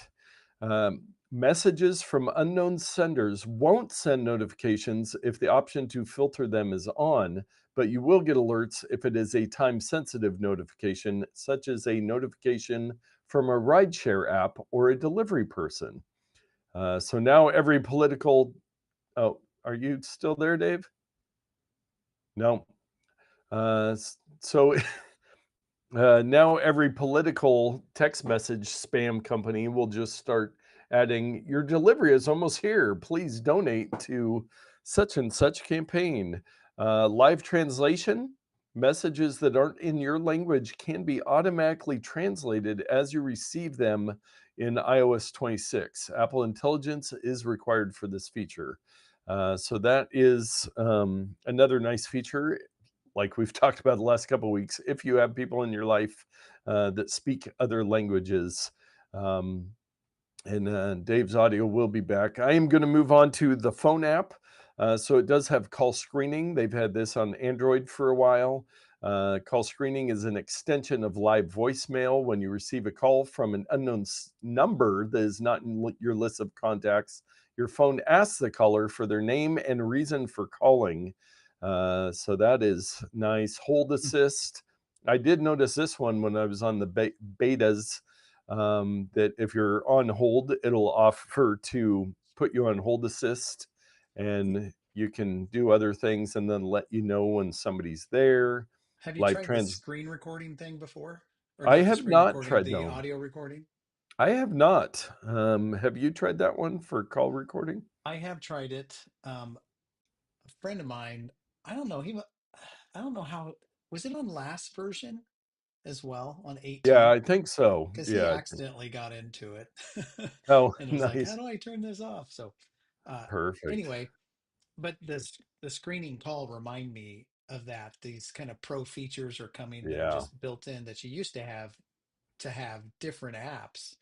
Speaker 1: Messages from unknown senders won't send notifications if the option to filter them is on, but you will get alerts if it is a time sensitive notification, such as a notification from a rideshare app or a delivery person. So now every political. Oh, are you still there, Dave? No. So now every political text message spam company will just start adding, your delivery is almost here. Please donate to such and such campaign. Live translation. Messages that aren't in your language can be automatically translated as you receive them in iOS 26. Apple Intelligence is required for this feature. So that is another nice feature. Like we've talked about the last couple of weeks, if you have people in your life that speak other languages, um, and Dave's audio will be back. I am going to move on to the phone app. So it does have call screening. They've had this on Android for a while. Call screening is an extension of live voicemail. When you receive a call from an unknown number that is not in your list of contacts, your phone asks the caller for their name and reason for calling. So that is nice. Hold assist. I did notice this one when I was on the betas, that if you're on hold, it'll offer to put you on hold assist, and you can do other things and then let you know when somebody's there.
Speaker 3: Have you
Speaker 1: Live
Speaker 3: tried the
Speaker 1: trans
Speaker 3: screen recording thing before? Or
Speaker 1: I
Speaker 3: not the
Speaker 1: have
Speaker 3: screen
Speaker 1: not
Speaker 3: recording,
Speaker 1: tried
Speaker 3: the
Speaker 1: though.
Speaker 3: audio recording?
Speaker 1: I have not. Have you tried that one for call recording?
Speaker 3: I have tried it. A friend of mine, I don't know, I don't know how, was it on last version as well on
Speaker 1: Yeah,
Speaker 3: 18?
Speaker 1: I think so.
Speaker 3: Because he
Speaker 1: Yeah.
Speaker 3: accidentally got into it
Speaker 1: Oh,
Speaker 3: and was like, how
Speaker 1: nice.
Speaker 3: do I turn this off? So, uh,
Speaker 1: Perfect.
Speaker 3: anyway, but the screening call remind me of that. These kind of pro features are coming that are
Speaker 1: Yeah.
Speaker 3: just built in that you used to have different apps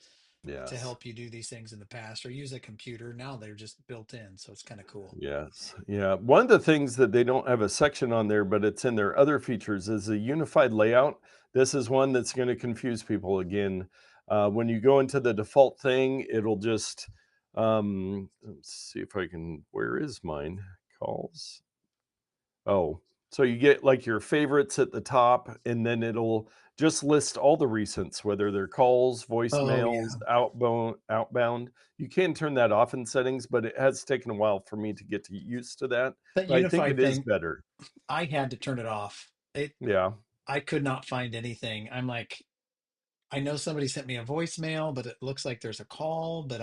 Speaker 3: to
Speaker 1: Yes.
Speaker 3: help you do these things in the past or use a computer. Now they're just built in, so it's kind of cool.
Speaker 1: Yes. Yeah. One of the things that they don't have a section on there, but it's in their other features, is a unified layout. This is one that's going to confuse people again. When you go into the default thing, it'll just, let's see if I can, where is mine? Calls. Oh, so you get like your favorites at the top, and then it'll just list all the recents, whether they're calls,
Speaker 3: Oh
Speaker 1: voicemails,
Speaker 3: yeah,
Speaker 1: outbound. You can turn that off in settings, but it has taken a while for me to get used to that.
Speaker 3: that
Speaker 1: But I think
Speaker 3: unified
Speaker 1: it is
Speaker 3: thing.
Speaker 1: better.
Speaker 3: I had to turn it off.
Speaker 1: Yeah,
Speaker 3: I could not find anything. I'm like, I know somebody sent me a voicemail, but it looks like there's a call, but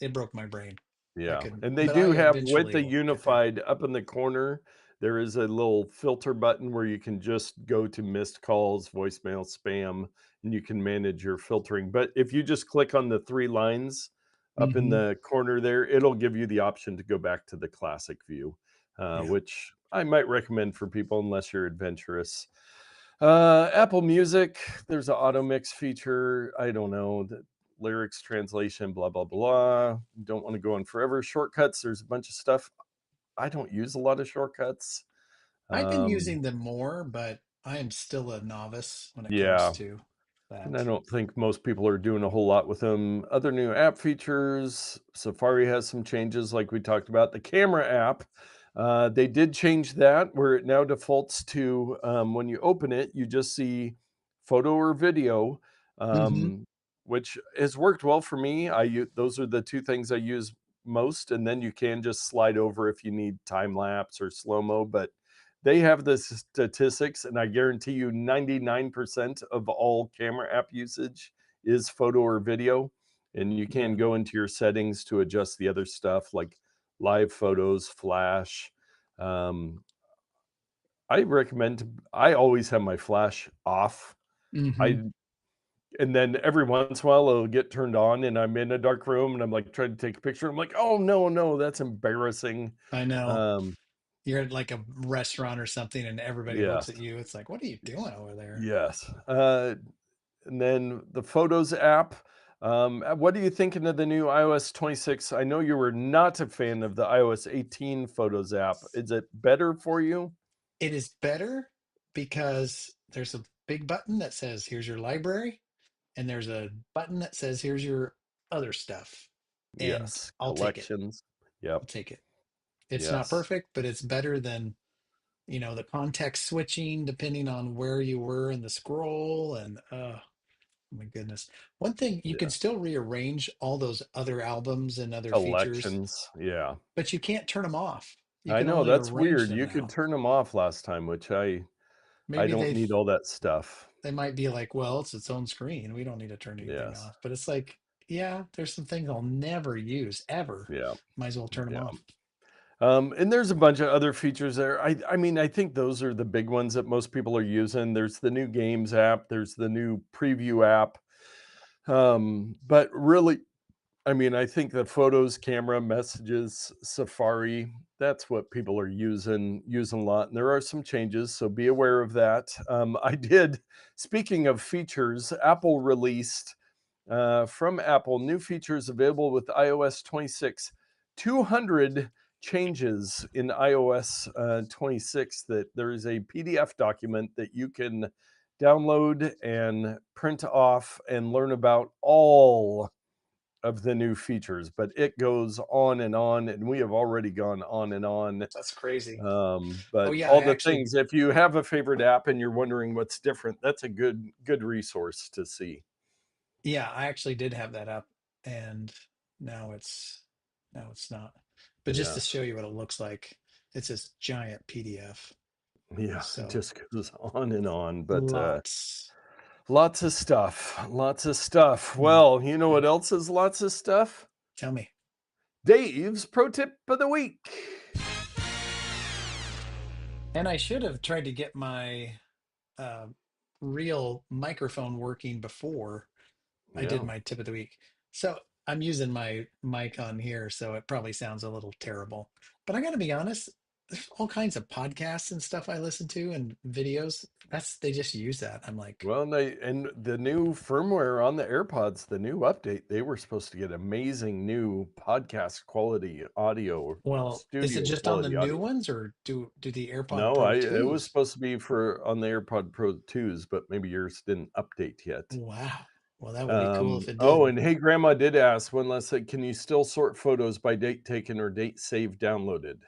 Speaker 3: it broke my brain. I
Speaker 1: yeah.
Speaker 3: couldn't,
Speaker 1: And they
Speaker 3: but I
Speaker 1: do have with
Speaker 3: eventually
Speaker 1: the
Speaker 3: will get there.
Speaker 1: unified up in the corner, there is a little filter button where you can just go to missed calls, voicemail, spam, and you can manage your filtering. But if you just click on the three lines up in
Speaker 3: Hmm.
Speaker 1: the corner there, it'll give you the option to go back to the classic view,
Speaker 3: Yeah.
Speaker 1: which I might recommend for people unless you're adventurous. Apple Music, there's an auto mix feature. I don't know the lyrics translation, blah blah blah. Don't want to go on forever. Shortcuts, there's a bunch of stuff. I don't use a lot of shortcuts.
Speaker 3: I've been
Speaker 1: Um,
Speaker 3: using them more, but I am still a novice when it comes
Speaker 1: yeah,
Speaker 3: to
Speaker 1: and I
Speaker 3: that.
Speaker 1: don't think most people are doing a whole lot with them. Other new app features, Safari has some changes like we talked about. The camera app, they did change that where it now defaults to, when you open it, you just see photo or video,
Speaker 3: Hmm.
Speaker 1: um, which has worked well for me. Those are the two things I use most, and then you can just slide over if you need time lapse or slow mo. But they have the statistics, and I guarantee you 99% of all camera app usage is photo or video. And you can
Speaker 3: Yeah.
Speaker 1: go into your settings to adjust the other stuff like live photos, flash. Um, I always have my flash off.
Speaker 3: Hmm.
Speaker 1: I and then every once in a while it'll get turned on and I'm in a dark room and I'm like trying to take a picture. I'm like, oh no, no, that's embarrassing.
Speaker 3: I know.
Speaker 1: Um,
Speaker 3: You're at like a restaurant or something and everybody looks
Speaker 1: yes,
Speaker 3: at you. It's like, what are you doing over there?
Speaker 1: yes. And then the Photos app. What are you thinking of the new iOS 26? I know you were not a fan of the iOS 18 Photos app. Is it better for you?
Speaker 3: It is better because there's a big button that says, here's your library, and there's a button that says, here's your other stuff. And
Speaker 1: Yes,
Speaker 3: I'll take it.
Speaker 1: collections. Yep.
Speaker 3: I'll take it. It's not
Speaker 1: Yes.
Speaker 3: perfect, but it's better than, the context switching depending on where you were in the scroll. And my goodness. One thing, you can
Speaker 1: Yeah.
Speaker 3: still rearrange all those other albums and other features,
Speaker 1: Collections. Yeah.
Speaker 3: but you can't turn them off. You
Speaker 1: I
Speaker 3: can
Speaker 1: know
Speaker 3: only
Speaker 1: that's
Speaker 3: arrange
Speaker 1: weird.
Speaker 3: them
Speaker 1: You could
Speaker 3: now.
Speaker 1: turn them off last time, which I
Speaker 3: Maybe
Speaker 1: don't
Speaker 3: they've
Speaker 1: need all that stuff.
Speaker 3: they might be like, well, it's its own screen. We don't need to turn anything
Speaker 1: Yes.
Speaker 3: off. But it's like, yeah, there's some things I'll never use ever.
Speaker 1: Yeah.
Speaker 3: Might as well turn them
Speaker 1: Yeah.
Speaker 3: off.
Speaker 1: And there's a bunch of other features there. I mean, I think those are the big ones that most people are using. There's the new games app, there's the new preview app. But really, I mean, I think the photos, camera, messages, Safari, that's what people are using a lot. And there are some changes, so be aware of that. I did, speaking of features, Apple released from Apple new features available with iOS 26, 200 changes in iOS 26 that there is a PDF document that you can download and print off and learn about all of the new features, but it goes on, and we have already gone on and on.
Speaker 3: That's crazy. Oh
Speaker 1: But
Speaker 3: yeah,
Speaker 1: all the things, if you have a favorite app and you're wondering what's different, that's a good resource to see.
Speaker 3: I actually did have that up, and now it's now it's not. But just to
Speaker 1: Yes.
Speaker 3: show you what it looks like, it's this giant PDF.
Speaker 1: Yeah, it
Speaker 3: So
Speaker 1: just goes on and on, but
Speaker 3: lots.
Speaker 1: lots of stuff. Lots of stuff.
Speaker 3: Mm,
Speaker 1: Well, you know what else is lots of stuff?
Speaker 3: Tell me.
Speaker 1: Dave's pro tip of the week.
Speaker 3: And I should have tried to get my uh, real microphone working before I did
Speaker 1: Yeah.
Speaker 3: my tip of the week. So I'm using my mic on here, so it probably sounds a little terrible. But I got to be honest, there's all kinds of podcasts and stuff I listen to and videos. They just use that. I'm like,
Speaker 1: Well, and the new firmware on the AirPods, the new update, they were supposed to get amazing new podcast quality audio,
Speaker 3: well, is it
Speaker 1: studio
Speaker 3: just on the
Speaker 1: quality
Speaker 3: new
Speaker 1: audio.
Speaker 3: ones, or do the AirPod
Speaker 1: No,
Speaker 3: Pro
Speaker 1: it was
Speaker 3: 2s?
Speaker 1: supposed to be for on the AirPod Pro 2s, but maybe yours didn't update yet.
Speaker 3: Wow. Well, that would be cool if it
Speaker 1: Oh,
Speaker 3: did.
Speaker 1: and hey, Grandma did ask one last thing. Can you still sort photos by date taken or date saved downloaded?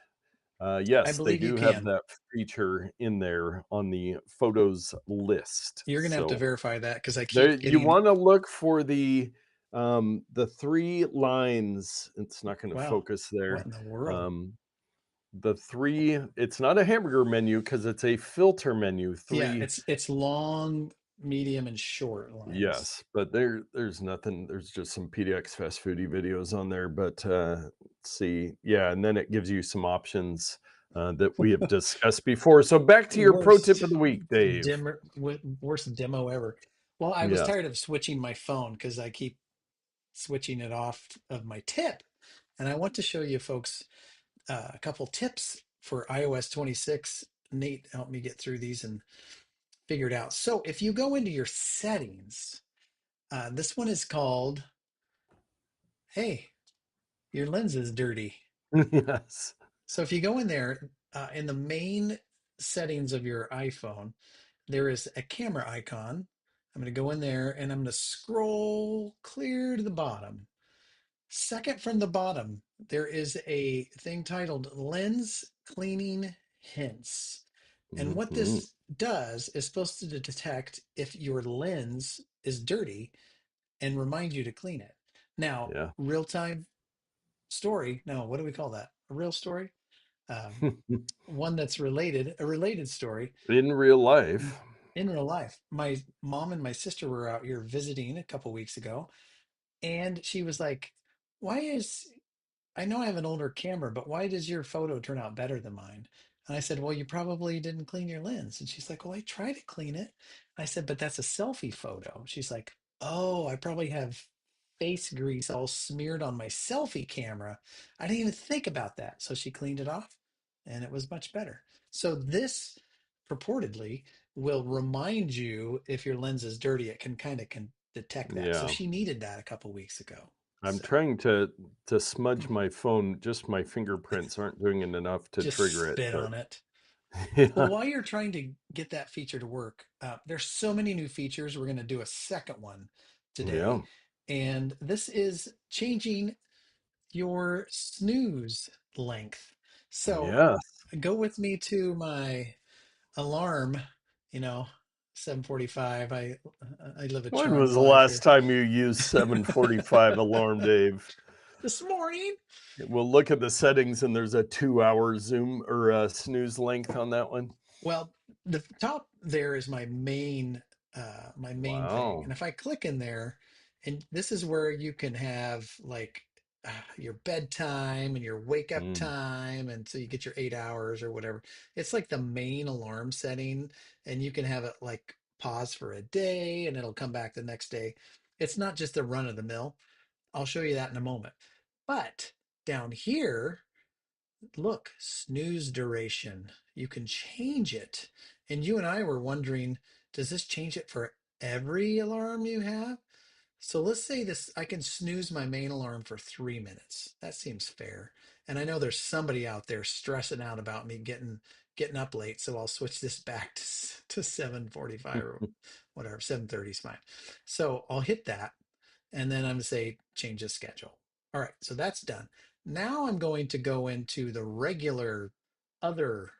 Speaker 3: I
Speaker 1: Yes, they
Speaker 3: believe you
Speaker 1: do have
Speaker 3: can.
Speaker 1: that feature in there on the photos list.
Speaker 3: You're gonna have to
Speaker 1: So
Speaker 3: verify that because I
Speaker 1: there,
Speaker 3: keep
Speaker 1: you
Speaker 3: getting,
Speaker 1: want to look for the three lines. It's not going to
Speaker 3: wow,
Speaker 1: focus
Speaker 3: what
Speaker 1: there.
Speaker 3: in the world?
Speaker 1: Um, the three. It's not a hamburger menu because it's a filter menu.
Speaker 3: Yeah,
Speaker 1: Three.
Speaker 3: it's long, medium, and short lines.
Speaker 1: Yes, but there's nothing. There's just some PDX fast foodie videos on there. But let's see, yeah, and then it gives you some options that we have discussed before. So back to your pro tip
Speaker 3: Worst
Speaker 1: of the week, Dave.
Speaker 3: worst demo ever. Well, I was
Speaker 1: Yes.
Speaker 3: tired of switching my phone because I keep switching it off of my tip, and I want to show you folks a couple tips for iOS 26. Nate helped me get through these and figure it out. So if you go into your settings, this one is called, "Hey, your lens is dirty."
Speaker 1: Yes.
Speaker 3: So if you go in there, in the main settings of your iPhone, there is a camera icon. I'm going to go in there and I'm going to scroll clear to the bottom. Second from the bottom, there is a thing titled Lens Cleaning Hints. And what
Speaker 1: Hmm.
Speaker 3: this does is supposed to detect if your lens is dirty and remind you to clean it. Now,
Speaker 1: Yeah.
Speaker 3: real time story. No, what do we call that? A real story? Um, one that's related, a related story.
Speaker 1: In real life.
Speaker 3: In real life, my mom and my sister were out here visiting a couple weeks ago, and she was like, "Why is I know I have an older camera, but why does your photo turn out better than mine?" And I said, "Well, you probably didn't clean your lens." And she's like, "Well, I try to clean it." I said, "But that's a selfie photo." She's like, "Oh, I probably have face grease all smeared on my selfie camera. I didn't even think about that." So she cleaned it off and it was much better. So this purportedly will remind you if your lens is dirty. It can kind of can detect that. So
Speaker 1: Yeah.
Speaker 3: she needed that a couple weeks ago.
Speaker 1: I'm
Speaker 3: So
Speaker 1: trying to smudge my phone. Just my fingerprints aren't doing it enough to
Speaker 3: just
Speaker 1: trigger it.
Speaker 3: spit
Speaker 1: But
Speaker 3: on it. Well,
Speaker 1: yeah.
Speaker 3: while you're trying to get that feature to work, there's so many new features. We're going to do a second one
Speaker 1: Yeah.
Speaker 3: today. And this is changing your snooze length. So
Speaker 1: Yes.
Speaker 3: go with me to my alarm, you know, 7:45. I live a
Speaker 1: When was
Speaker 3: charmed
Speaker 1: the
Speaker 3: life
Speaker 1: last
Speaker 3: here.
Speaker 1: time you used 7:45 alarm, Dave?
Speaker 3: This morning.
Speaker 1: We'll look at the settings and there's a 2-hour zoom or a snooze length on that one.
Speaker 3: Well, the top there is my main thing.
Speaker 1: Wow.
Speaker 3: And if I click in there, and this is where you can have like your bedtime and your wake up
Speaker 1: Mm.
Speaker 3: time, and so you get your 8 hours or whatever. It's like the main alarm setting, and you can have it like pause for a day and it'll come back the next day. It's not just the run of the mill. I'll show you that in a moment. But down here, look, snooze duration. You can change it. And you and I were wondering, does this change it for every alarm you have? So let's say this, I can snooze my main alarm for 3 minutes. That seems fair. And I know there's somebody out there stressing out about me getting up late, so I'll switch this back to 7:45 or whatever. 7:30 is fine. So I'll hit that, and then I'm gonna say change the schedule. All right, so that's done. Now I'm going to go into the regular other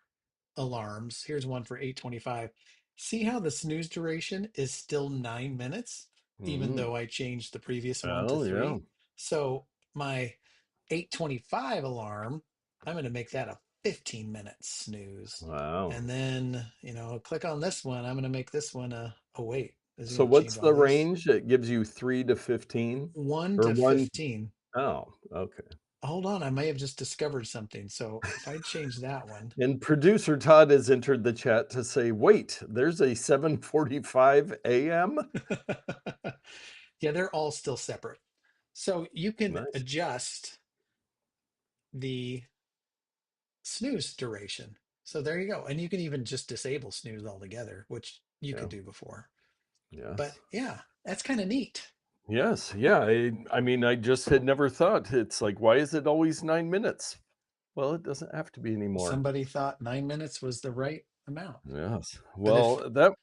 Speaker 3: alarms. Here's one for 8:25. See how the snooze duration is still 9 minutes, even
Speaker 1: Mm.
Speaker 3: though I changed the previous one to
Speaker 1: Oh, yeah.
Speaker 3: 3. So my 8:25 alarm, I'm going to make that a 15-minute snooze.
Speaker 1: Wow.
Speaker 3: And then, click on this one. I'm going to make this one oh wait, is he
Speaker 1: So
Speaker 3: going to change
Speaker 1: what's
Speaker 3: all
Speaker 1: the
Speaker 3: these?
Speaker 1: range? It gives you 3 to 15
Speaker 3: 1
Speaker 1: or
Speaker 3: to
Speaker 1: 1.
Speaker 3: 15.
Speaker 1: Oh, okay.
Speaker 3: Hold on, I may have just discovered something. So if I change that one,
Speaker 1: And producer Todd has entered the chat to say, "Wait, there's a 7:45 AM?"
Speaker 3: yeah, they're all still separate. So you can
Speaker 1: Nice.
Speaker 3: adjust the snooze duration. So there you go. And you can even just disable snooze altogether, which you
Speaker 1: Yeah.
Speaker 3: could do before. But
Speaker 1: Yes.
Speaker 3: yeah, that's kind of neat.
Speaker 1: Yes. Yeah. I mean, I just had never thought. It's like, why is it always 9 minutes? Well, it doesn't have to be anymore.
Speaker 3: Somebody thought 9 minutes was the right amount.
Speaker 1: Yes.
Speaker 3: But if
Speaker 1: Well, that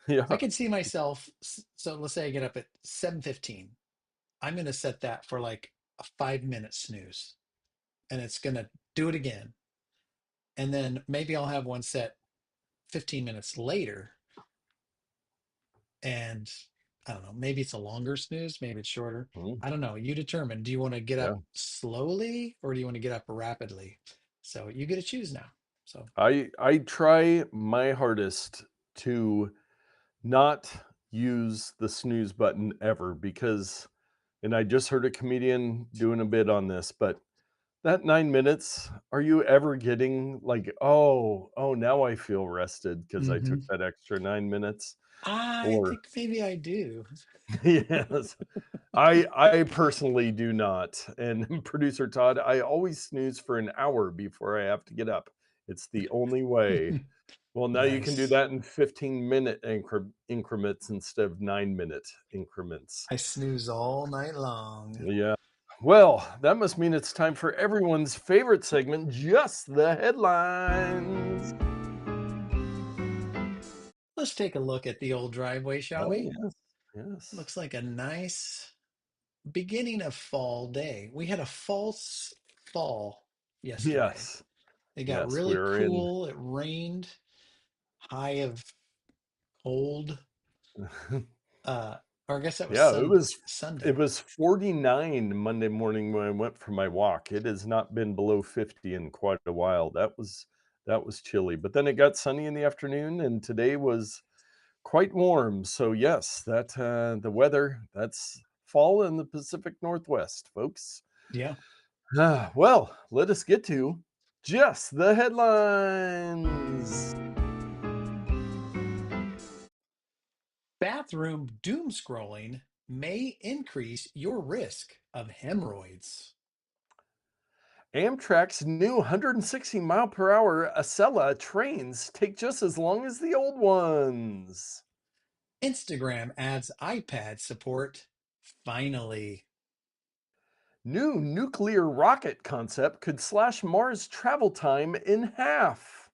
Speaker 3: I
Speaker 1: yeah.
Speaker 3: can see myself, so let's say I get up at 7:15, I'm going to set that for like a 5-minute snooze, and it's going to do it again. And then maybe I'll have one set 15 minutes later, and I don't know, maybe it's a longer snooze, maybe it's shorter.
Speaker 1: Mm,
Speaker 3: I don't know. You determine. Do you want to get
Speaker 1: yeah.
Speaker 3: up slowly or do you want to get up rapidly? So you get to choose now. So,
Speaker 1: I try my hardest to not use the snooze button ever because and I just heard a comedian doing a bit on this, but that 9 minutes, are you ever getting like, "Oh, now I feel rested because I took
Speaker 3: mhm.
Speaker 1: that extra 9 minutes?"
Speaker 3: I
Speaker 1: Or
Speaker 3: think maybe I do.
Speaker 1: yes. I personally do not, and producer Todd, I always snooze for an hour before I have to get up. It's the only way. Well, now you can do
Speaker 3: Nice.
Speaker 1: that in 15-minute increments instead of 9-minute increments.
Speaker 3: I snooze all night long.
Speaker 1: Yeah. Well, that must mean it's time for everyone's favorite segment, Just the Headlines.
Speaker 3: Let's take a look at the old driveway, shall
Speaker 1: Oh,
Speaker 3: we?
Speaker 1: yes. Yes.
Speaker 3: Looks like a nice beginning of fall day. We had a false fall yesterday.
Speaker 1: Yes.
Speaker 3: It got
Speaker 1: Yes, we
Speaker 3: really
Speaker 1: are in
Speaker 3: cool. It rained, high of cold. Uh, or I guess that was
Speaker 1: Yeah, it
Speaker 3: Sunday.
Speaker 1: was 49 Monday morning when I went for my walk. It has not been below 50 in quite a while. That was chilly, but then it got sunny in the afternoon, and today was quite warm. So yes, the weather, that's fall in the Pacific Northwest, folks.
Speaker 3: Yeah.
Speaker 1: Well, let us get to just the headlines.
Speaker 3: Bathroom doom scrolling may increase your risk of hemorrhoids.
Speaker 1: Amtrak's new 160-mile-per-hour Acela trains take just as long as the old ones.
Speaker 3: Instagram adds iPad support. Finally.
Speaker 1: New nuclear rocket concept could slash Mars travel time in half.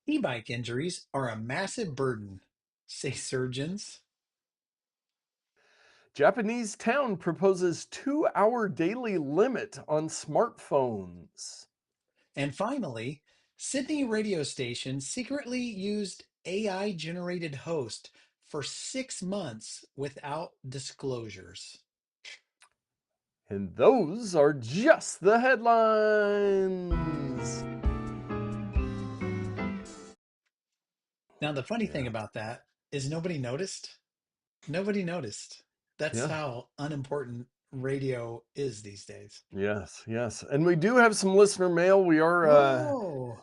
Speaker 3: E-bike injuries are a massive burden, say surgeons.
Speaker 1: Japanese town proposes 2-hour daily limit on smartphones.
Speaker 3: And finally, Sydney radio station secretly used AI generated host for 6 months without disclosures.
Speaker 1: And those are just the headlines.
Speaker 3: Now, the funny thing
Speaker 1: Yeah.
Speaker 3: about that is nobody noticed. Nobody noticed. That's
Speaker 1: Yeah.
Speaker 3: how unimportant radio is these days.
Speaker 1: Yes, yes. And we do have some listener mail. We are
Speaker 3: Whoa.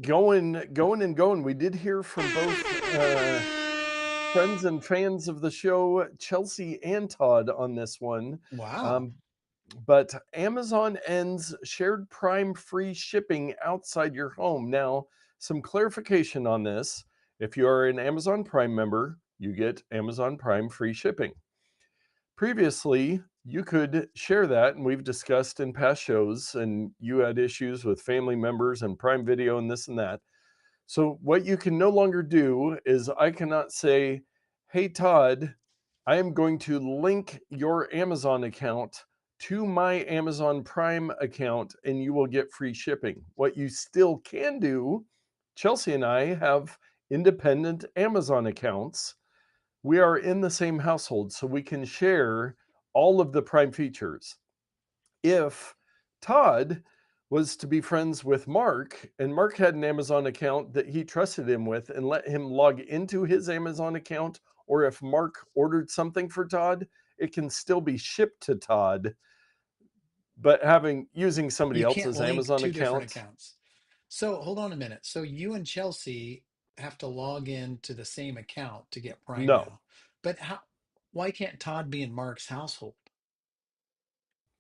Speaker 1: going. We did hear from both friends and fans of the show, Chelsea and Todd, on this one.
Speaker 3: Wow.
Speaker 1: But Amazon ends shared Prime free shipping outside your home. Now, some clarification on this. If you are an Amazon Prime member, you get Amazon Prime free shipping. Previously, you could share that, and we've discussed in past shows, and you had issues with family members and Prime Video and this and that. So, what you can no longer do is I cannot say, hey, Todd, I am going to link your Amazon account to my Amazon Prime account and you will get free shipping. What you still can do, Chelsea and I have independent Amazon accounts. We are in the same household, so we can share all of the Prime features. If Todd was to be friends with Mark, and Mark had an Amazon account that he trusted him with and let him log into his Amazon account, or if Mark ordered something for Todd, it can still be shipped to Todd, but using somebody
Speaker 3: You can't
Speaker 1: else's
Speaker 3: link
Speaker 1: Amazon
Speaker 3: two different
Speaker 1: account,
Speaker 3: accounts. So hold on a minute. So you and Chelsea have to log in to the same account to get Prime
Speaker 1: no.
Speaker 3: now. But why can't Todd be in Mark's household?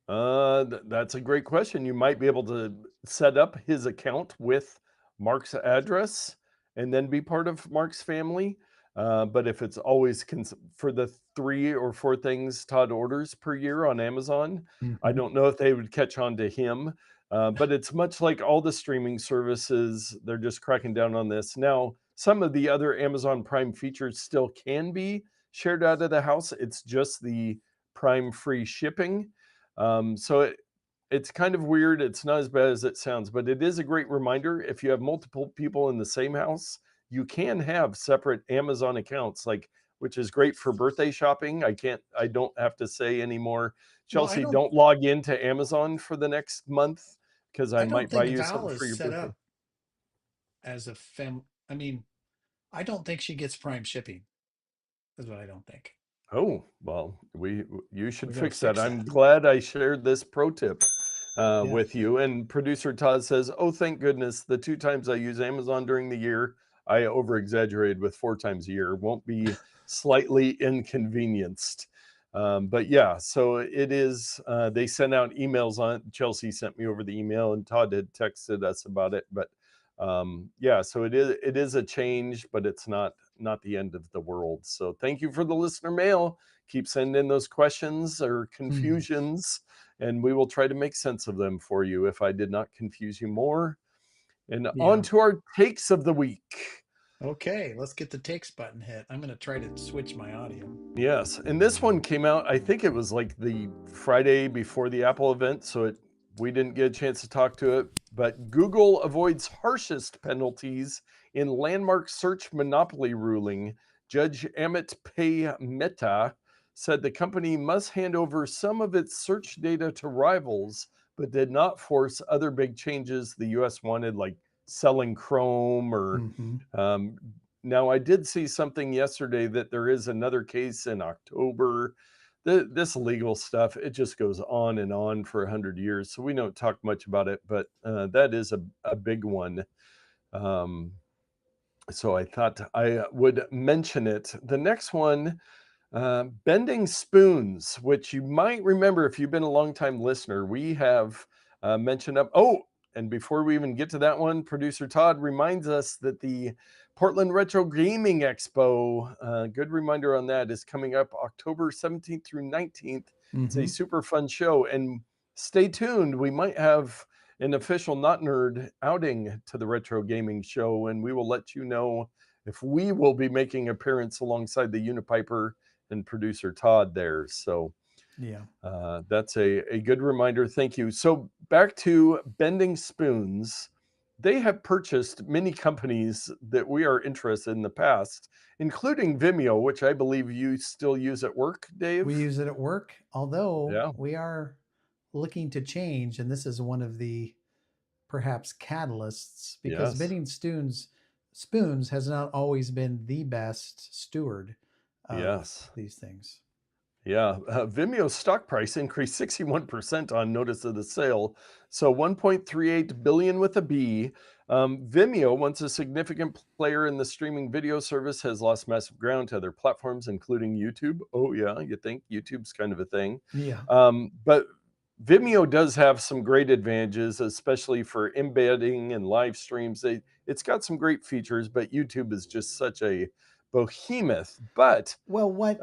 Speaker 1: That's a great question. You might be able to set up his account with Mark's address and then be part of Mark's family. But if it's always for the 3 or 4 things Todd orders per year on Amazon, I
Speaker 3: Mhm.
Speaker 1: don't know if they would catch on to him. But it's much like all the streaming services, they're just cracking down on this. Now, some of the other Amazon Prime features still can be shared out of the house. It's just the Prime free shipping. So it's kind of weird. It's not as bad as it sounds, but it is a great reminder. If you have multiple people in the same house, you can have separate Amazon accounts, which is great for birthday shopping. I don't have to say anymore,
Speaker 3: Well,
Speaker 1: Chelsea, don't log into Amazon for the next month because I
Speaker 3: I don't
Speaker 1: might buy
Speaker 3: think
Speaker 1: you
Speaker 3: Val
Speaker 1: something
Speaker 3: is
Speaker 1: for your
Speaker 3: set
Speaker 1: birthday.
Speaker 3: up as a I mean, I don't think she gets Prime shipping. That's what I don't think.
Speaker 1: Oh, well, you should
Speaker 3: We got to
Speaker 1: fix that.
Speaker 3: fix
Speaker 1: I'm
Speaker 3: that.
Speaker 1: glad I shared this pro tip
Speaker 3: Yeah.
Speaker 1: with you. And producer Todd says, "Oh, thank goodness! The 2 times I use Amazon during the year, I over exaggerated with 4 times a year. Won't be slightly inconvenienced." But yeah, so it is. They sent out emails on it. Chelsea sent me over the email, and Todd had texted us about it. But yeah, so it is a change, but it's not the end of the world. So thank you for the listener mail. Keep sending in those questions or
Speaker 3: Hmm.
Speaker 1: confusions, and we will try to make sense of them for you if I did not confuse you more. And on
Speaker 3: Yeah.
Speaker 1: to our takes of the week.
Speaker 3: Okay, let's get the takes button hit. I'm going to try to switch my audio.
Speaker 1: Yes, and this one came out, I think it was like the Friday before the Apple event, so we didn't get a chance to talk to it, but Google avoids harshest penalties in landmark search monopoly ruling. Judge Amit Pay Mehta said the company must hand over some of its search data to rivals, but did not force other big changes the US wanted, like selling Chrome or
Speaker 3: Hmm.
Speaker 1: um, now, I did see something yesterday that there is another case in October. This legal stuff, it just goes on and on for 100 years. So we don't talk much about it, but that is a big one. Um, so I thought I would mention it. The next one, bending spoons, which you might remember if you've been a longtime listener, we have mentioned up. Oh, and before we even get to that one, producer Todd reminds us that the Portland Retro Gaming Expo, good reminder on that, is coming up October 17th through 19th. It's a
Speaker 3: Hmm.
Speaker 1: super fun show. And stay tuned. We might have an official Not Nerd outing to the Retro Gaming Show, and we will let you know if we will be making appearance alongside the Unipiper and producer Todd there. So
Speaker 2: Yeah.
Speaker 1: that's a good reminder. Thank you. So back to bending spoons. They have purchased many companies that we are interested in the past, including Vimeo, which I believe you still use at work, Dave.
Speaker 2: We use it at work, although
Speaker 1: Yeah.
Speaker 2: we are looking to change, and this is one of the perhaps catalysts because
Speaker 1: Yes.
Speaker 2: bending spoons has not always been the best steward of
Speaker 1: Yes.
Speaker 2: these things.
Speaker 1: Yeah, Vimeo's stock price increased 61% on notice of the sale, so 1.38 billion with a B. Vimeo, once a significant player in the streaming video service, has lost massive ground to other platforms, including YouTube. Oh yeah, you think YouTube's kind of a thing,
Speaker 2: Yeah.
Speaker 1: but Vimeo does have some great advantages, especially for embedding and live streams. It's got some great features, but YouTube is just such a behemoth. But
Speaker 2: Well, what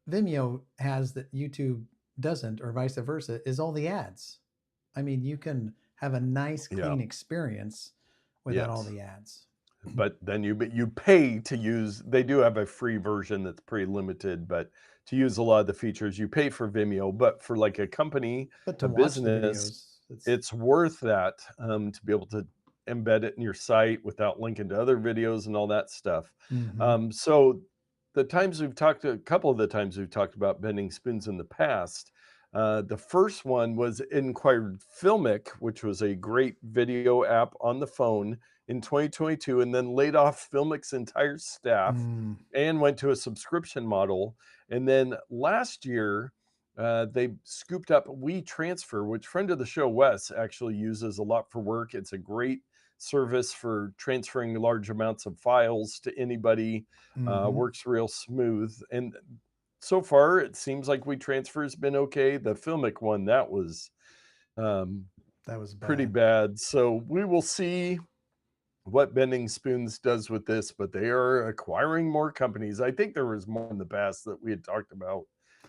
Speaker 2: Vimeo has that YouTube doesn't, or vice versa, is all the ads. I mean, you can have a nice,
Speaker 1: yeah,
Speaker 2: clean experience without all
Speaker 1: yes.
Speaker 2: the ads.
Speaker 1: But then you pay to use. They do have a free version that's pretty limited, but to use a lot of the features, you pay for Vimeo. But for like a company,
Speaker 2: But to
Speaker 1: a
Speaker 2: watch the
Speaker 1: business,
Speaker 2: videos, it's
Speaker 1: it's worth that to be able to embed it in your site without linking to other videos and all that stuff.
Speaker 2: hmm
Speaker 1: So a couple of the times we've talked about bending spoons in the past. The first one was Inquired Filmic, which was a great video app on the phone in 2022, and then laid off Filmic's entire staff
Speaker 2: mm,
Speaker 1: and went to a subscription model. And then last year, they scooped up WeTransfer, which friend of the show Wes actually uses a lot for work. It's a great service for transferring large amounts of files to anybody.
Speaker 2: hmm
Speaker 1: Works real smooth, and so far it seems like WeTransfer has been okay. The Filmic one, that was um,
Speaker 2: that was
Speaker 1: pretty
Speaker 2: bad.
Speaker 1: bad. So we will see what Bending Spoons does with this, but they are acquiring more companies. I think there was more in the past that we had talked about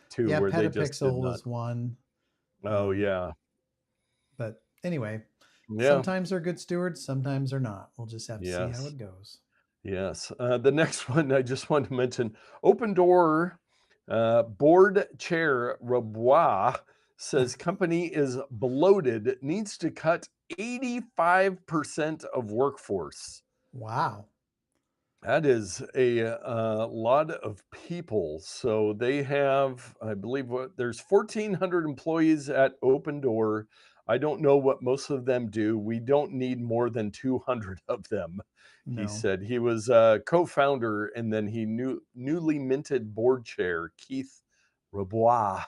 Speaker 1: too,
Speaker 2: Yeah,
Speaker 1: where they just did
Speaker 2: Petapixel
Speaker 1: not.
Speaker 2: was one.
Speaker 1: Oh
Speaker 2: Um,
Speaker 1: yeah,
Speaker 2: but anyway,
Speaker 1: yeah,
Speaker 2: sometimes they're good stewards, sometimes they're not. We'll just have to see how
Speaker 1: yes,
Speaker 2: it goes.
Speaker 1: yes. The next one I just wanted to mention: Opendoor board chair Rabois says company is bloated, needs to cut 85% of workforce.
Speaker 2: Wow.
Speaker 1: That is a lot of people. So they have, I believe, there's 1,400 employees at Opendoor. I don't know what most of them do. We don't need more than 200 of them, he
Speaker 2: No.
Speaker 1: said. He was a co-founder, and then he newly minted board chair, Keith Rabois.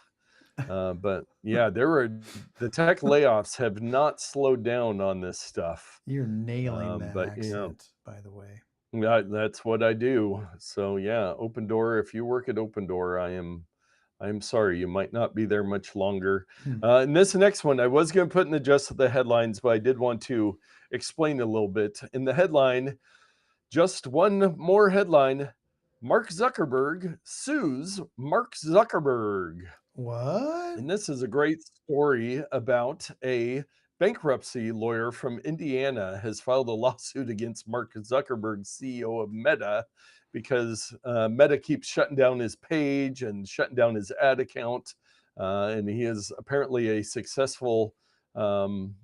Speaker 1: But yeah, the tech layoffs have not slowed down on this stuff.
Speaker 2: You're nailing that
Speaker 1: But you know,
Speaker 2: accent, by the way.
Speaker 1: that's what I do. So yeah, Open Door. If you work at Open Door, I'm sorry, you might not be there much longer.
Speaker 2: Hmm.
Speaker 1: And this next one, I was going to put in the just the headlines, but I did want to explain a little bit. In the headline, just one more headline: Mark Zuckerberg sues Mark Zuckerberg.
Speaker 2: What?
Speaker 1: And this is a great story about a bankruptcy lawyer from Indiana has filed a lawsuit against Mark Zuckerberg, CEO of Meta, because Meta keeps shutting down his page and shutting down his ad account. And he is apparently a successful um,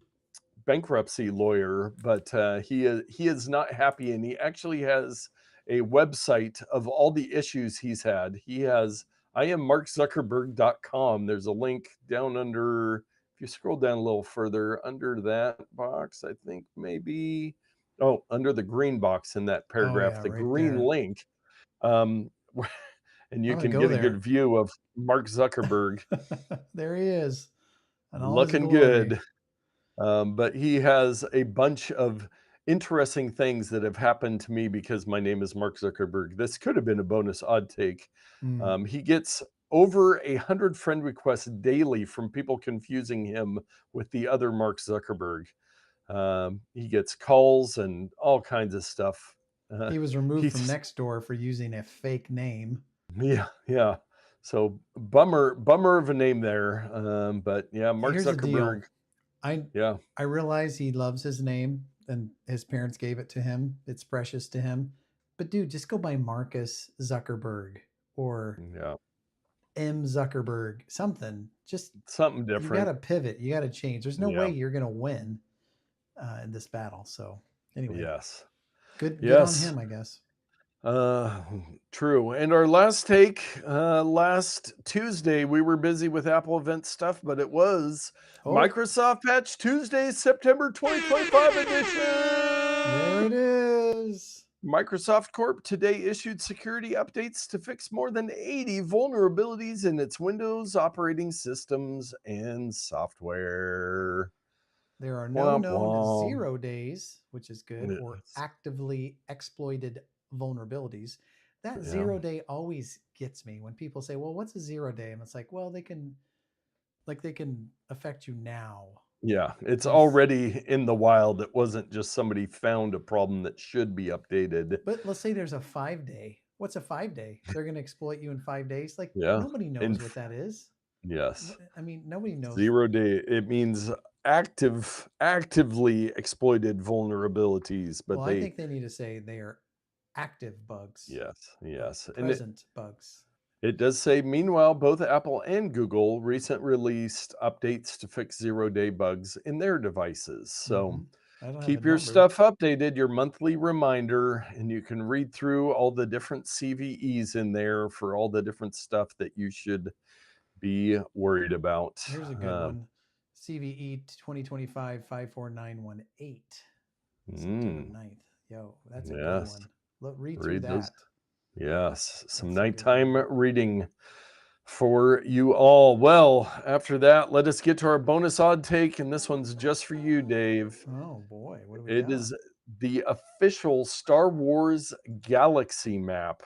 Speaker 1: bankruptcy lawyer, but he is not happy, and he actually has a website of all the issues he's had. He has iammarkzuckerberg.com. There's a link down under. If you scroll down a little further under that box, I think maybe under the green box in that
Speaker 2: Oh
Speaker 1: paragraph,
Speaker 2: yeah,
Speaker 1: the
Speaker 2: right
Speaker 1: green
Speaker 2: there.
Speaker 1: link, um, and you
Speaker 2: I'm gonna
Speaker 1: can
Speaker 2: go
Speaker 1: get a good
Speaker 2: there.
Speaker 1: view of Mark Zuckerberg
Speaker 2: There he is, in all his
Speaker 1: looking
Speaker 2: glory.
Speaker 1: good. But he has a bunch of interesting things that have happened to me because my name is Mark Zuckerberg. This could have been a bonus odd take.
Speaker 2: Mm.
Speaker 1: He gets over 100 friend requests daily from people confusing him with the other Mark Zuckerberg. He gets calls and all kinds of stuff. Uh,
Speaker 2: He was removed from
Speaker 1: he's
Speaker 2: Nextdoor for using a fake name.
Speaker 1: yeah, yeah. So bummer of a name there. But yeah, Mark
Speaker 2: Here's the
Speaker 1: Zuckerberg.
Speaker 2: deal. I
Speaker 1: Yeah,
Speaker 2: I realize he loves his name and his parents gave it to him. It's precious to him. But dude, just go by Marcus Zuckerberg or
Speaker 1: yeah.
Speaker 2: M Zuckerberg, something. Just
Speaker 1: Something
Speaker 2: you got
Speaker 1: different.
Speaker 2: to pivot. You got to change. There's no way
Speaker 1: Yeah.
Speaker 2: you're going to win in this battle. So, anyway,
Speaker 1: Yes.
Speaker 2: good on
Speaker 1: Yes.
Speaker 2: him, I guess.
Speaker 1: Uh, True. And our last take, last Tuesday, we were busy with Apple event stuff, but it was
Speaker 2: Oh,
Speaker 1: Microsoft Patch Tuesday, September 2025
Speaker 2: there
Speaker 1: edition.
Speaker 2: it is.
Speaker 1: Microsoft Corp today issued security updates to fix more than 80 vulnerabilities in its Windows operating systems and software.
Speaker 2: There are no
Speaker 1: Womp
Speaker 2: known
Speaker 1: womp.
Speaker 2: 0 days, which is good, or
Speaker 1: Yes.
Speaker 2: actively exploited vulnerabilities. That
Speaker 1: Yeah.
Speaker 2: 0 day always gets me when people say, "Well, what's a 0 day?" And it's like, "Well, they can affect you now."
Speaker 1: Yeah, it's
Speaker 2: These
Speaker 1: already in the wild. It wasn't just somebody found a problem that should be updated.
Speaker 2: But let's say there's a 5 day. What's a 5 day? They're going to exploit you in 5 days. Like
Speaker 1: Yeah.
Speaker 2: nobody knows
Speaker 1: And
Speaker 2: what that is.
Speaker 1: yes.
Speaker 2: I mean, nobody knows.
Speaker 1: 0 day, it means actively exploited vulnerabilities, but
Speaker 2: Well, I think they need to say they are active bugs, like
Speaker 1: yes. And
Speaker 2: present bugs.
Speaker 1: it does say, meanwhile, both Apple and Google recent released updates to fix 0 day bugs in their devices. So
Speaker 2: I don't have a
Speaker 1: keep your
Speaker 2: number.
Speaker 1: stuff updated, your monthly reminder, and you can read through all the different CVEs in there for all the different stuff that you should be worried about.
Speaker 2: Here's a good one. CVE 2025 54918, September
Speaker 1: Mm,
Speaker 2: 9th. Yo, that's a good
Speaker 1: yes,
Speaker 2: one. Read through
Speaker 1: read those.
Speaker 2: that.
Speaker 1: Yes, some
Speaker 2: That's a good one.
Speaker 1: nighttime reading for you all. Well, after that, let us get to our bonus odd take, and this one's just for you, Dave.
Speaker 2: Oh boy, what do we
Speaker 1: It
Speaker 2: got?
Speaker 1: is the official Star Wars galaxy map.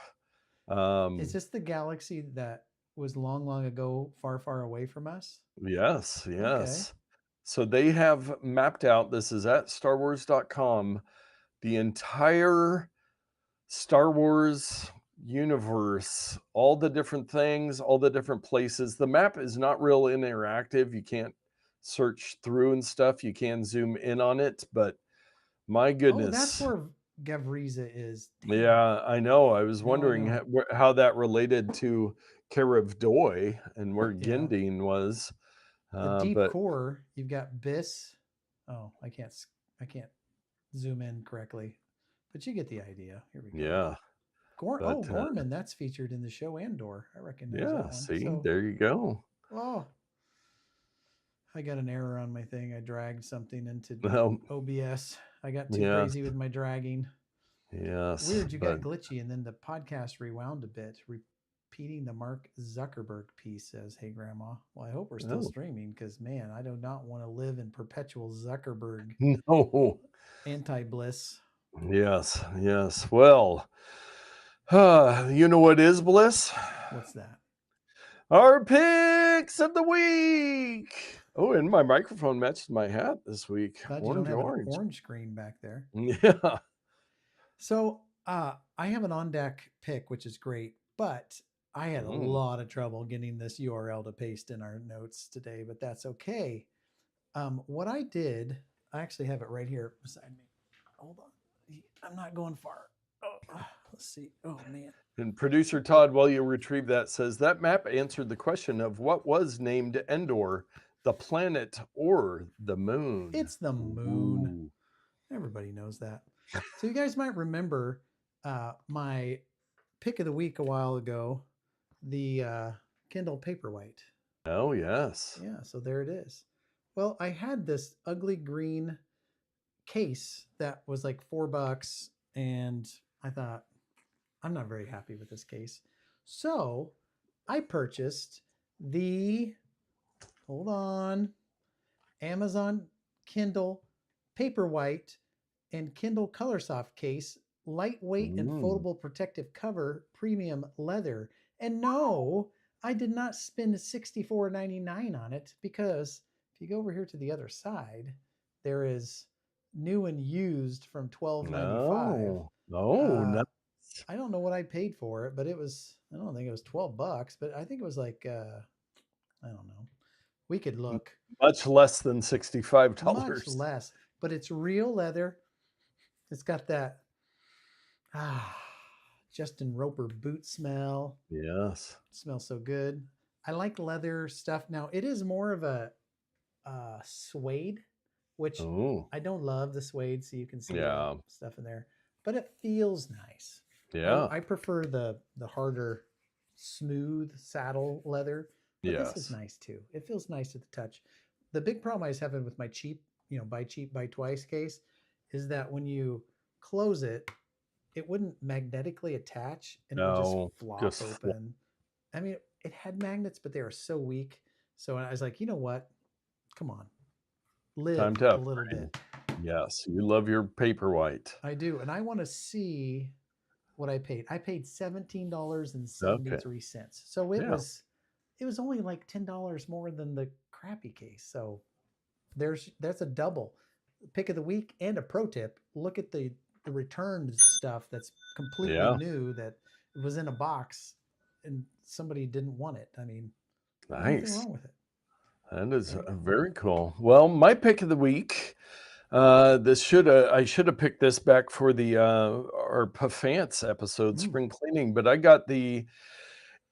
Speaker 2: Is this the galaxy that was long, long ago, far, far away from us?
Speaker 1: Yes,
Speaker 2: Okay.
Speaker 1: yes. So they have mapped out, this is at starwars.com, the entire Star Wars universe, all the different things, all the different places. The map is not real interactive. You can't search through and stuff. You can zoom in on it, but my
Speaker 2: Oh, that's
Speaker 1: goodness.
Speaker 2: where Gavriza is. Damn.
Speaker 1: Yeah, I know. I was
Speaker 2: Now I
Speaker 1: wondering
Speaker 2: know.
Speaker 1: how that related to Karev Doi and where
Speaker 2: Yeah.
Speaker 1: Gendine was.
Speaker 2: The deep
Speaker 1: But
Speaker 2: core, you've got Biss. Oh, I can't zoom in correctly. But you get the idea. Here we go.
Speaker 1: yeah, but
Speaker 2: Gorman, that's featured in the show Andor. I recognize
Speaker 1: yeah,
Speaker 2: that one.
Speaker 1: see,
Speaker 2: So,
Speaker 1: there you go.
Speaker 2: oh, I got an error on my thing. I dragged something into
Speaker 1: Well,
Speaker 2: OBS. I got too
Speaker 1: yes,
Speaker 2: crazy with my dragging.
Speaker 1: yes,
Speaker 2: Weird, you got
Speaker 1: but
Speaker 2: glitchy, and then the podcast rewound a bit, repeating the Mark Zuckerberg piece. Says, "Hey, Grandma." Well, I hope we're still
Speaker 1: oh,
Speaker 2: streaming because, man, I do not want to live in perpetual Zuckerberg
Speaker 1: no.
Speaker 2: anti-bliss.
Speaker 1: Yes, yes. Well, you know what is bliss?
Speaker 2: What's that?
Speaker 1: Our picks of the week. Oh, and my microphone matches my hat this week.
Speaker 2: Glad you don't
Speaker 1: Orange,
Speaker 2: have an
Speaker 1: orange.
Speaker 2: orange screen back there.
Speaker 1: Yeah.
Speaker 2: So, I have an on deck pick, which is great, but I had a
Speaker 1: Mm.
Speaker 2: lot of trouble getting this URL to paste in our notes today, but that's okay. What I did, I actually have it right here beside me. Hold on. I'm not going far. Oh, let's see. Oh, man.
Speaker 1: And producer Todd, while you retrieve that, says that map answered the question of what was named Endor, the planet or the moon.
Speaker 2: It's the moon.
Speaker 1: Ooh.
Speaker 2: Everybody knows that. So, you guys might remember my pick of the week a while ago, the Kindle Paperwhite.
Speaker 1: Oh, yes.
Speaker 2: Yeah, so there it is. Well, I had this ugly green case that was like $4, and I thought, I'm not very happy with this case. So I purchased the, hold on, Amazon Kindle Paperwhite and Kindle Colorsoft case, lightweight and
Speaker 1: Mm.
Speaker 2: foldable protective cover, premium leather. And no, I did not spend $64.99 on it because if you go over here to the other side, there is new and used from $12.95.
Speaker 1: No. Oh,
Speaker 2: Uh,
Speaker 1: no.
Speaker 2: I don't know what I paid for it, but it was, I don't think it was $12, but I think it was like, I don't know. We could look.
Speaker 1: Much less than
Speaker 2: Much
Speaker 1: $65.
Speaker 2: less, but it's real leather. It's got that ah Justin Roper boot smell.
Speaker 1: Yes.
Speaker 2: It smells so good. I like leather stuff. Now it is more of a suede, which
Speaker 1: Oh,
Speaker 2: I don't love the suede, so you can see the
Speaker 1: yeah.
Speaker 2: stuff in there, but it feels nice.
Speaker 1: Yeah.
Speaker 2: I prefer the harder, smooth saddle leather, but this is
Speaker 1: Yes.
Speaker 2: nice too. It feels nice to the touch. The big problem I was having with my cheap, buy cheap, buy twice case is that when you close it, it wouldn't magnetically attach, and it would just
Speaker 1: No,
Speaker 2: flop
Speaker 1: just
Speaker 2: open. I mean, it had magnets, but they were so weak. So I was like, you know what? Come on, live
Speaker 1: time to
Speaker 2: a little
Speaker 1: upgrade.
Speaker 2: bit.
Speaker 1: Yes, you love your Paperwhite.
Speaker 2: I do, and I want to see what I paid. I paid
Speaker 1: Okay.
Speaker 2: $17.73. So it
Speaker 1: Yeah.
Speaker 2: was only like $10 more than the crappy case. So that's a double pick of the week and a pro tip. Look at the returned stuff that's completely
Speaker 1: Yeah.
Speaker 2: new that was in a box and somebody didn't want it. I mean, nothing
Speaker 1: Nice.
Speaker 2: wrong with it.
Speaker 1: That is
Speaker 2: There you go.
Speaker 1: very cool. Well, my pick of the week. I should have picked this back for the our Pafance episode,
Speaker 2: Mm,
Speaker 1: spring cleaning, but I got the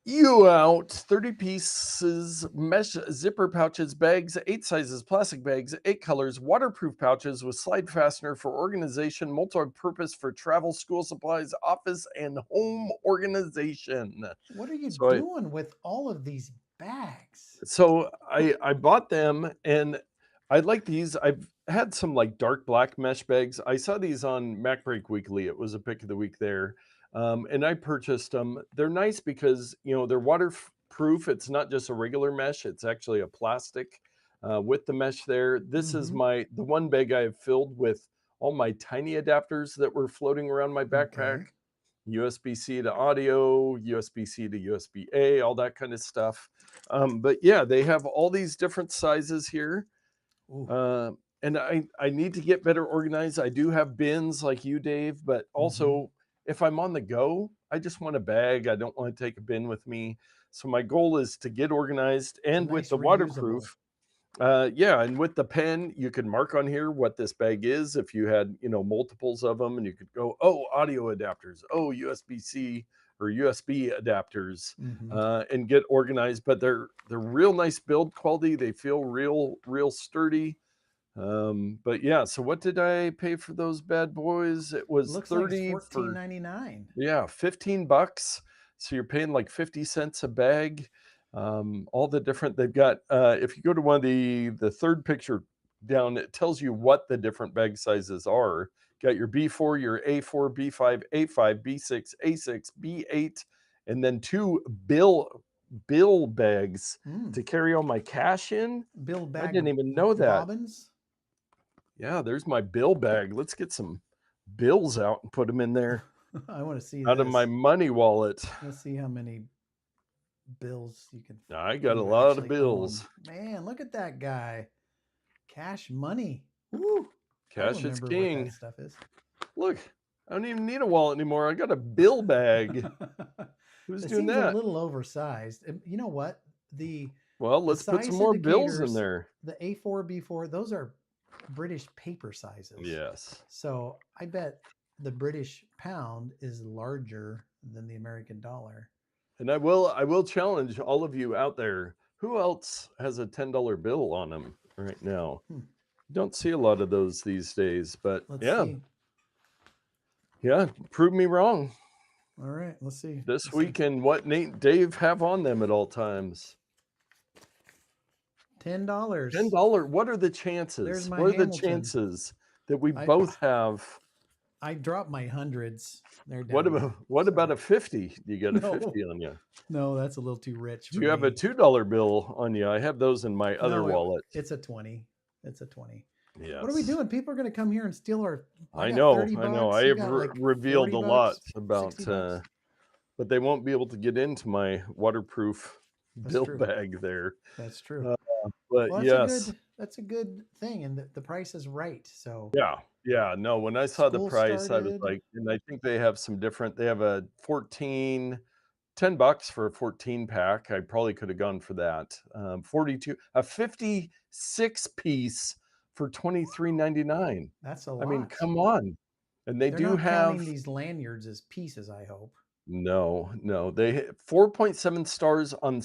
Speaker 1: EOOUT 30 pieces mesh zipper pouches, bags, 8 sizes, plastic bags, 8 colors, waterproof pouches with slide fastener for organization, multi-purpose for travel, school supplies, office, and home organization.
Speaker 2: what are you
Speaker 1: So I
Speaker 2: doing with all of these bags?
Speaker 1: so I bought them and I like these. I've had some like dark black mesh bags. I saw these on MacBreak Weekly. It was a pick of the week there. And I purchased them. They're nice because, they're waterproof. It's not just a regular mesh, it's actually a plastic with the mesh there. This is
Speaker 2: Mm-hmm.
Speaker 1: the one bag I have filled with all my tiny adapters that were floating around my backpack.
Speaker 2: Okay.
Speaker 1: USB-C to audio, USB-C to USB-A, all that kind of stuff. But yeah, they have all these different sizes here.
Speaker 2: Ooh.
Speaker 1: Uh, and I need to get better organized. I do have bins like you, Dave, but
Speaker 2: Mm-hmm.
Speaker 1: also if I'm on the go, I just want a bag. I don't want to take a bin with me. So my goal is to get organized,
Speaker 2: It's a
Speaker 1: and with
Speaker 2: nice
Speaker 1: the
Speaker 2: reusable.
Speaker 1: waterproof, yeah, and with the pen, you can mark on here what this bag is. If you had, multiples of them, and you could go, oh, audio adapters, oh, USB-C or USB adapters,
Speaker 2: Mm-hmm.
Speaker 1: and get organized. But they're real nice build quality. They feel real sturdy. But yeah, so what did I pay for those bad boys? It was
Speaker 2: Looks like it's
Speaker 1: 30
Speaker 2: 14
Speaker 1: for,
Speaker 2: 99.
Speaker 1: yeah, $15. So you're paying like 50 cents a bag. All the different they've got. If you go to one of the third picture down, it tells you what the different bag sizes are. Got your B4, your A4, B5, A5, B6, A6, B8, and then 2 bill bags
Speaker 2: Mm.
Speaker 1: to carry all my cash in.
Speaker 2: Bill
Speaker 1: I
Speaker 2: bag
Speaker 1: didn't even know that.
Speaker 2: bobbins.
Speaker 1: Yeah, there's my bill bag. Let's get some bills out and put them in there
Speaker 2: I want to see
Speaker 1: out of my
Speaker 2: this.
Speaker 1: money wallet.
Speaker 2: Let's see how many bills
Speaker 1: I got a
Speaker 2: you
Speaker 1: lot of
Speaker 2: actually own.
Speaker 1: bills.
Speaker 2: Man, look at that guy. Cash money. Woo. I'll
Speaker 1: Cash is
Speaker 2: remember what that
Speaker 1: king.
Speaker 2: stuff is.
Speaker 1: Look, I don't even need a wallet anymore. I got a bill bag. Who's
Speaker 2: It
Speaker 1: doing
Speaker 2: seems a
Speaker 1: that?
Speaker 2: little oversized. You know what? The
Speaker 1: Well,
Speaker 2: the
Speaker 1: let's put some
Speaker 2: size
Speaker 1: more bills in
Speaker 2: indicators,
Speaker 1: there.
Speaker 2: the A4, B4, those are British paper sizes.
Speaker 1: Yes.
Speaker 2: So I bet the British pound is larger than the American dollar.
Speaker 1: And I will challenge all of you out there. Who else has a $10 bill on them right now?
Speaker 2: Hmm.
Speaker 1: Don't see a lot of those these days, but
Speaker 2: Let's
Speaker 1: yeah.
Speaker 2: see.
Speaker 1: Yeah, prove me wrong.
Speaker 2: All right, let's see.
Speaker 1: This
Speaker 2: Let's see.
Speaker 1: week and what Nate Dave have on them at all times.
Speaker 2: $10.
Speaker 1: $10. What are the chances?
Speaker 2: There's my
Speaker 1: What are the
Speaker 2: Hamilton.
Speaker 1: chances that we
Speaker 2: I-
Speaker 1: both have?
Speaker 2: I dropped my hundreds. They're
Speaker 1: What
Speaker 2: down.
Speaker 1: about a 50? You got a
Speaker 2: No.
Speaker 1: 50 on you.
Speaker 2: No, that's a little too rich.
Speaker 1: Do you have a $2 bill on you? I have those in my other wallet.
Speaker 2: It's a 20. It's a 20.
Speaker 1: Yes.
Speaker 2: What are we doing? People are going to come here and steal our.
Speaker 1: I
Speaker 2: got
Speaker 1: know.
Speaker 2: 30
Speaker 1: I know.
Speaker 2: bucks,
Speaker 1: I
Speaker 2: you
Speaker 1: have
Speaker 2: got like
Speaker 1: revealed
Speaker 2: 40
Speaker 1: a lot
Speaker 2: bucks,
Speaker 1: about,
Speaker 2: 60 bucks.
Speaker 1: but they won't be able to get into my waterproof
Speaker 2: That's
Speaker 1: bill
Speaker 2: true.
Speaker 1: bag there.
Speaker 2: That's true.
Speaker 1: But
Speaker 2: Well,
Speaker 1: yes.
Speaker 2: that's a good thing, and the price is right. So
Speaker 1: Yeah. No, when I saw the
Speaker 2: school
Speaker 1: price, I was
Speaker 2: started.
Speaker 1: like, and I think they have some different, they have a 10 bucks for a 14 pack. I probably could have gone for that. 56 piece for $23.99.
Speaker 2: That's a lot.
Speaker 1: I mean, come on. And they
Speaker 2: They're
Speaker 1: do
Speaker 2: not
Speaker 1: have
Speaker 2: counting these lanyards as pieces, I hope.
Speaker 1: no, they 4.7 stars on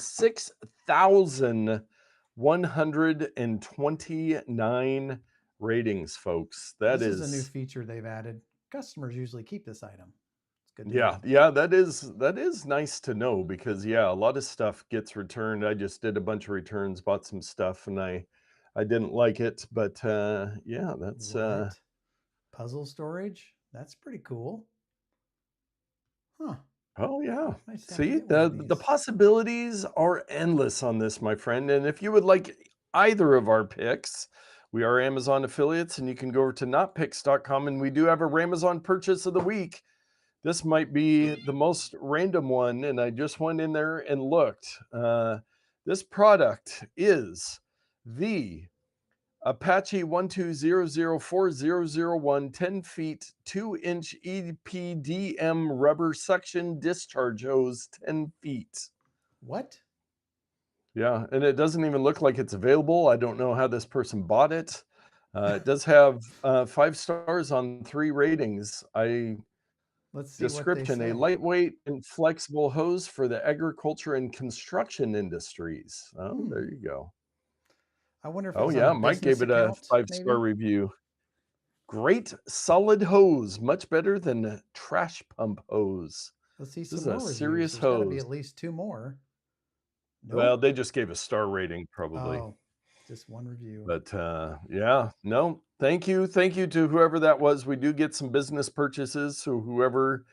Speaker 1: 6,129 ratings, folks. That
Speaker 2: This is a new
Speaker 1: is
Speaker 2: feature they've added. Customers usually keep this item. It's good to
Speaker 1: yeah,
Speaker 2: know.
Speaker 1: yeah, that is nice to know because yeah, a lot of stuff gets returned. I just did a bunch of returns, bought some stuff, and I didn't like it, but yeah, that's
Speaker 2: What? Puzzle storage? That's pretty cool. Huh.
Speaker 1: Oh, yeah.
Speaker 2: Might just have to
Speaker 1: See,
Speaker 2: get one of
Speaker 1: the
Speaker 2: these.
Speaker 1: possibilities are endless on this, my friend. And if you would like either of our picks, we are Amazon affiliates, and you can go over to notpicks.com, and we do have a Ramazon purchase of the week. This might be the most random one, and I just went in there and looked. This product is the Apache 120040001 10 feet 2-inch EPDM rubber suction discharge hose 10 feet.
Speaker 2: What?
Speaker 1: Yeah, and it doesn't even look like it's available. I don't know how this person bought it. It does have 5 stars on 3 ratings.
Speaker 2: Let's see what they
Speaker 1: Description: a
Speaker 2: say.
Speaker 1: lightweight and flexible hose for the agriculture and construction industries. Oh,
Speaker 2: Hmm.
Speaker 1: there you go.
Speaker 2: I wonder if it
Speaker 1: Oh,
Speaker 2: was on a
Speaker 1: yeah, Mike
Speaker 2: business
Speaker 1: gave it a
Speaker 2: account,
Speaker 1: 5-star
Speaker 2: maybe.
Speaker 1: review. Great solid hose, much better than a trash pump hose.
Speaker 2: Let's see
Speaker 1: This
Speaker 2: some
Speaker 1: is a
Speaker 2: more reviews.
Speaker 1: serious
Speaker 2: There's got to be
Speaker 1: hose.
Speaker 2: at least 2 more.
Speaker 1: Well,
Speaker 2: Nope.
Speaker 1: they just gave a star rating probably.
Speaker 2: Oh, just one review.
Speaker 1: But, yeah, no, thank you to whoever that was. We do get some business purchases, so whoever,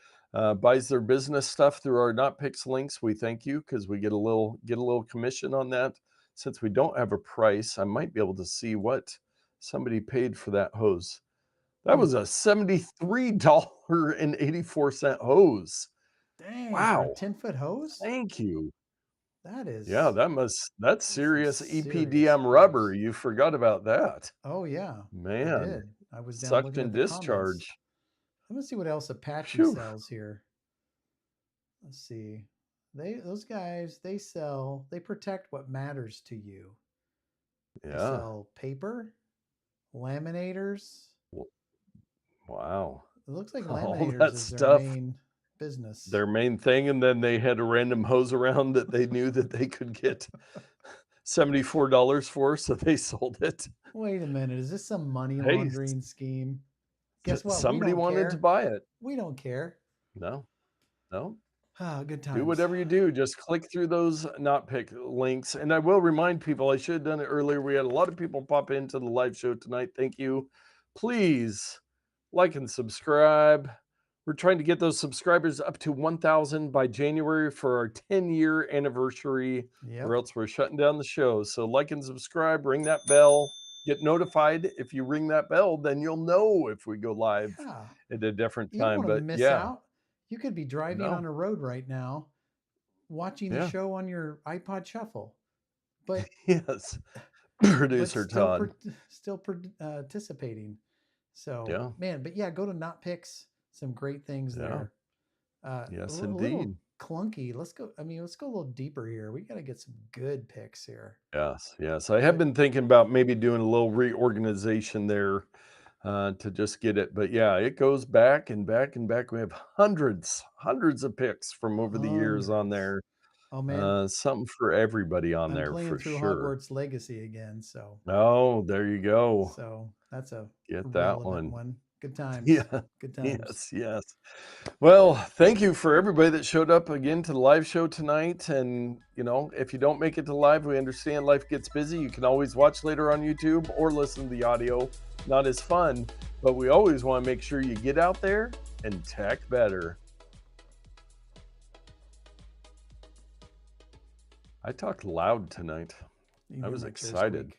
Speaker 1: buys their business stuff through our Not Picks links, we thank you because we get a little commission on that. Since we don't have a price, I might be able to see what somebody paid for that hose. That
Speaker 2: Hmm.
Speaker 1: was a $73.84 hose.
Speaker 2: Dang, for a
Speaker 1: Wow,
Speaker 2: 10-foot hose?
Speaker 1: thank you.
Speaker 2: That
Speaker 1: Yeah,
Speaker 2: is
Speaker 1: that's
Speaker 2: some
Speaker 1: serious
Speaker 2: serious
Speaker 1: EPDM rubber,
Speaker 2: hose.
Speaker 1: you forgot about that.
Speaker 2: Oh, yeah, I
Speaker 1: Man,
Speaker 2: did. I was down looking
Speaker 1: suction
Speaker 2: at the comments.
Speaker 1: discharge.
Speaker 2: Let me see what else Apache
Speaker 1: Phew,
Speaker 2: sells here. Let's see. Those guys, they protect what matters to you. They
Speaker 1: yeah.
Speaker 2: sell paper, laminators.
Speaker 1: W wow.
Speaker 2: It looks like
Speaker 1: All
Speaker 2: laminators
Speaker 1: that
Speaker 2: is their
Speaker 1: stuff,
Speaker 2: main business.
Speaker 1: their main thing, and then they had a random hose around that they knew that they could get $74 for, so they sold it.
Speaker 2: Wait a minute, is this some money
Speaker 1: Hey,
Speaker 2: laundering scheme? Guess what? We
Speaker 1: somebody
Speaker 2: don't
Speaker 1: wanted to
Speaker 2: care.
Speaker 1: buy it.
Speaker 2: We don't care.
Speaker 1: No, no.
Speaker 2: Ah, good
Speaker 1: Do
Speaker 2: times.
Speaker 1: whatever you do, just click through those not pick links. And I will remind people, I should have done it earlier. We had a lot of people pop into the live show tonight. Thank you. Please like and subscribe. We're trying to get those subscribers up to 1,000 by January for our 10-year anniversary, or
Speaker 2: Yep.
Speaker 1: else we're shutting down the show. So like and subscribe, ring that bell, get notified. If you ring that bell, then you'll know if we go live
Speaker 2: Yeah.
Speaker 1: at a different
Speaker 2: You don't
Speaker 1: time.
Speaker 2: want to
Speaker 1: But
Speaker 2: miss
Speaker 1: yeah,
Speaker 2: out. You could be driving on
Speaker 1: no,
Speaker 2: a road right now, watching the
Speaker 1: yeah,
Speaker 2: show on your iPod Shuffle, but
Speaker 1: yes.
Speaker 2: but
Speaker 1: Producer
Speaker 2: still
Speaker 1: Todd.
Speaker 2: participating. So
Speaker 1: Yeah,
Speaker 2: man, but yeah, go to Not Picks. Some great things
Speaker 1: yeah,
Speaker 2: there. A
Speaker 1: yes,
Speaker 2: little
Speaker 1: indeed.
Speaker 2: clunky. Let's go. I mean, let's go a little deeper here. We got to get some good picks here.
Speaker 1: Yes, yes. I have
Speaker 2: But
Speaker 1: been thinking about maybe doing a little reorganization there to just get it. But yeah, it goes back and back and back. We have hundreds of picks from over the years on
Speaker 2: hundreds.
Speaker 1: there.
Speaker 2: Oh man,
Speaker 1: Something for everybody on
Speaker 2: I'm
Speaker 1: there
Speaker 2: playing
Speaker 1: for
Speaker 2: through
Speaker 1: sure.
Speaker 2: Hogwarts Legacy again, so
Speaker 1: Oh, there you go.
Speaker 2: that's a
Speaker 1: Get that
Speaker 2: relevant
Speaker 1: one.
Speaker 2: one. Good times.
Speaker 1: Yeah.
Speaker 2: Good times.
Speaker 1: Yes, yes. Well, thank you for everybody that showed up again to the live show tonight. And, if you don't make it to live, we understand life gets busy. You can always watch later on YouTube or listen to the audio. Not as fun, but we always want to make sure you get out there and tech better. I talked loud tonight.
Speaker 2: You can
Speaker 1: I
Speaker 2: hear
Speaker 1: was
Speaker 2: my chair
Speaker 1: excited.
Speaker 2: squeak.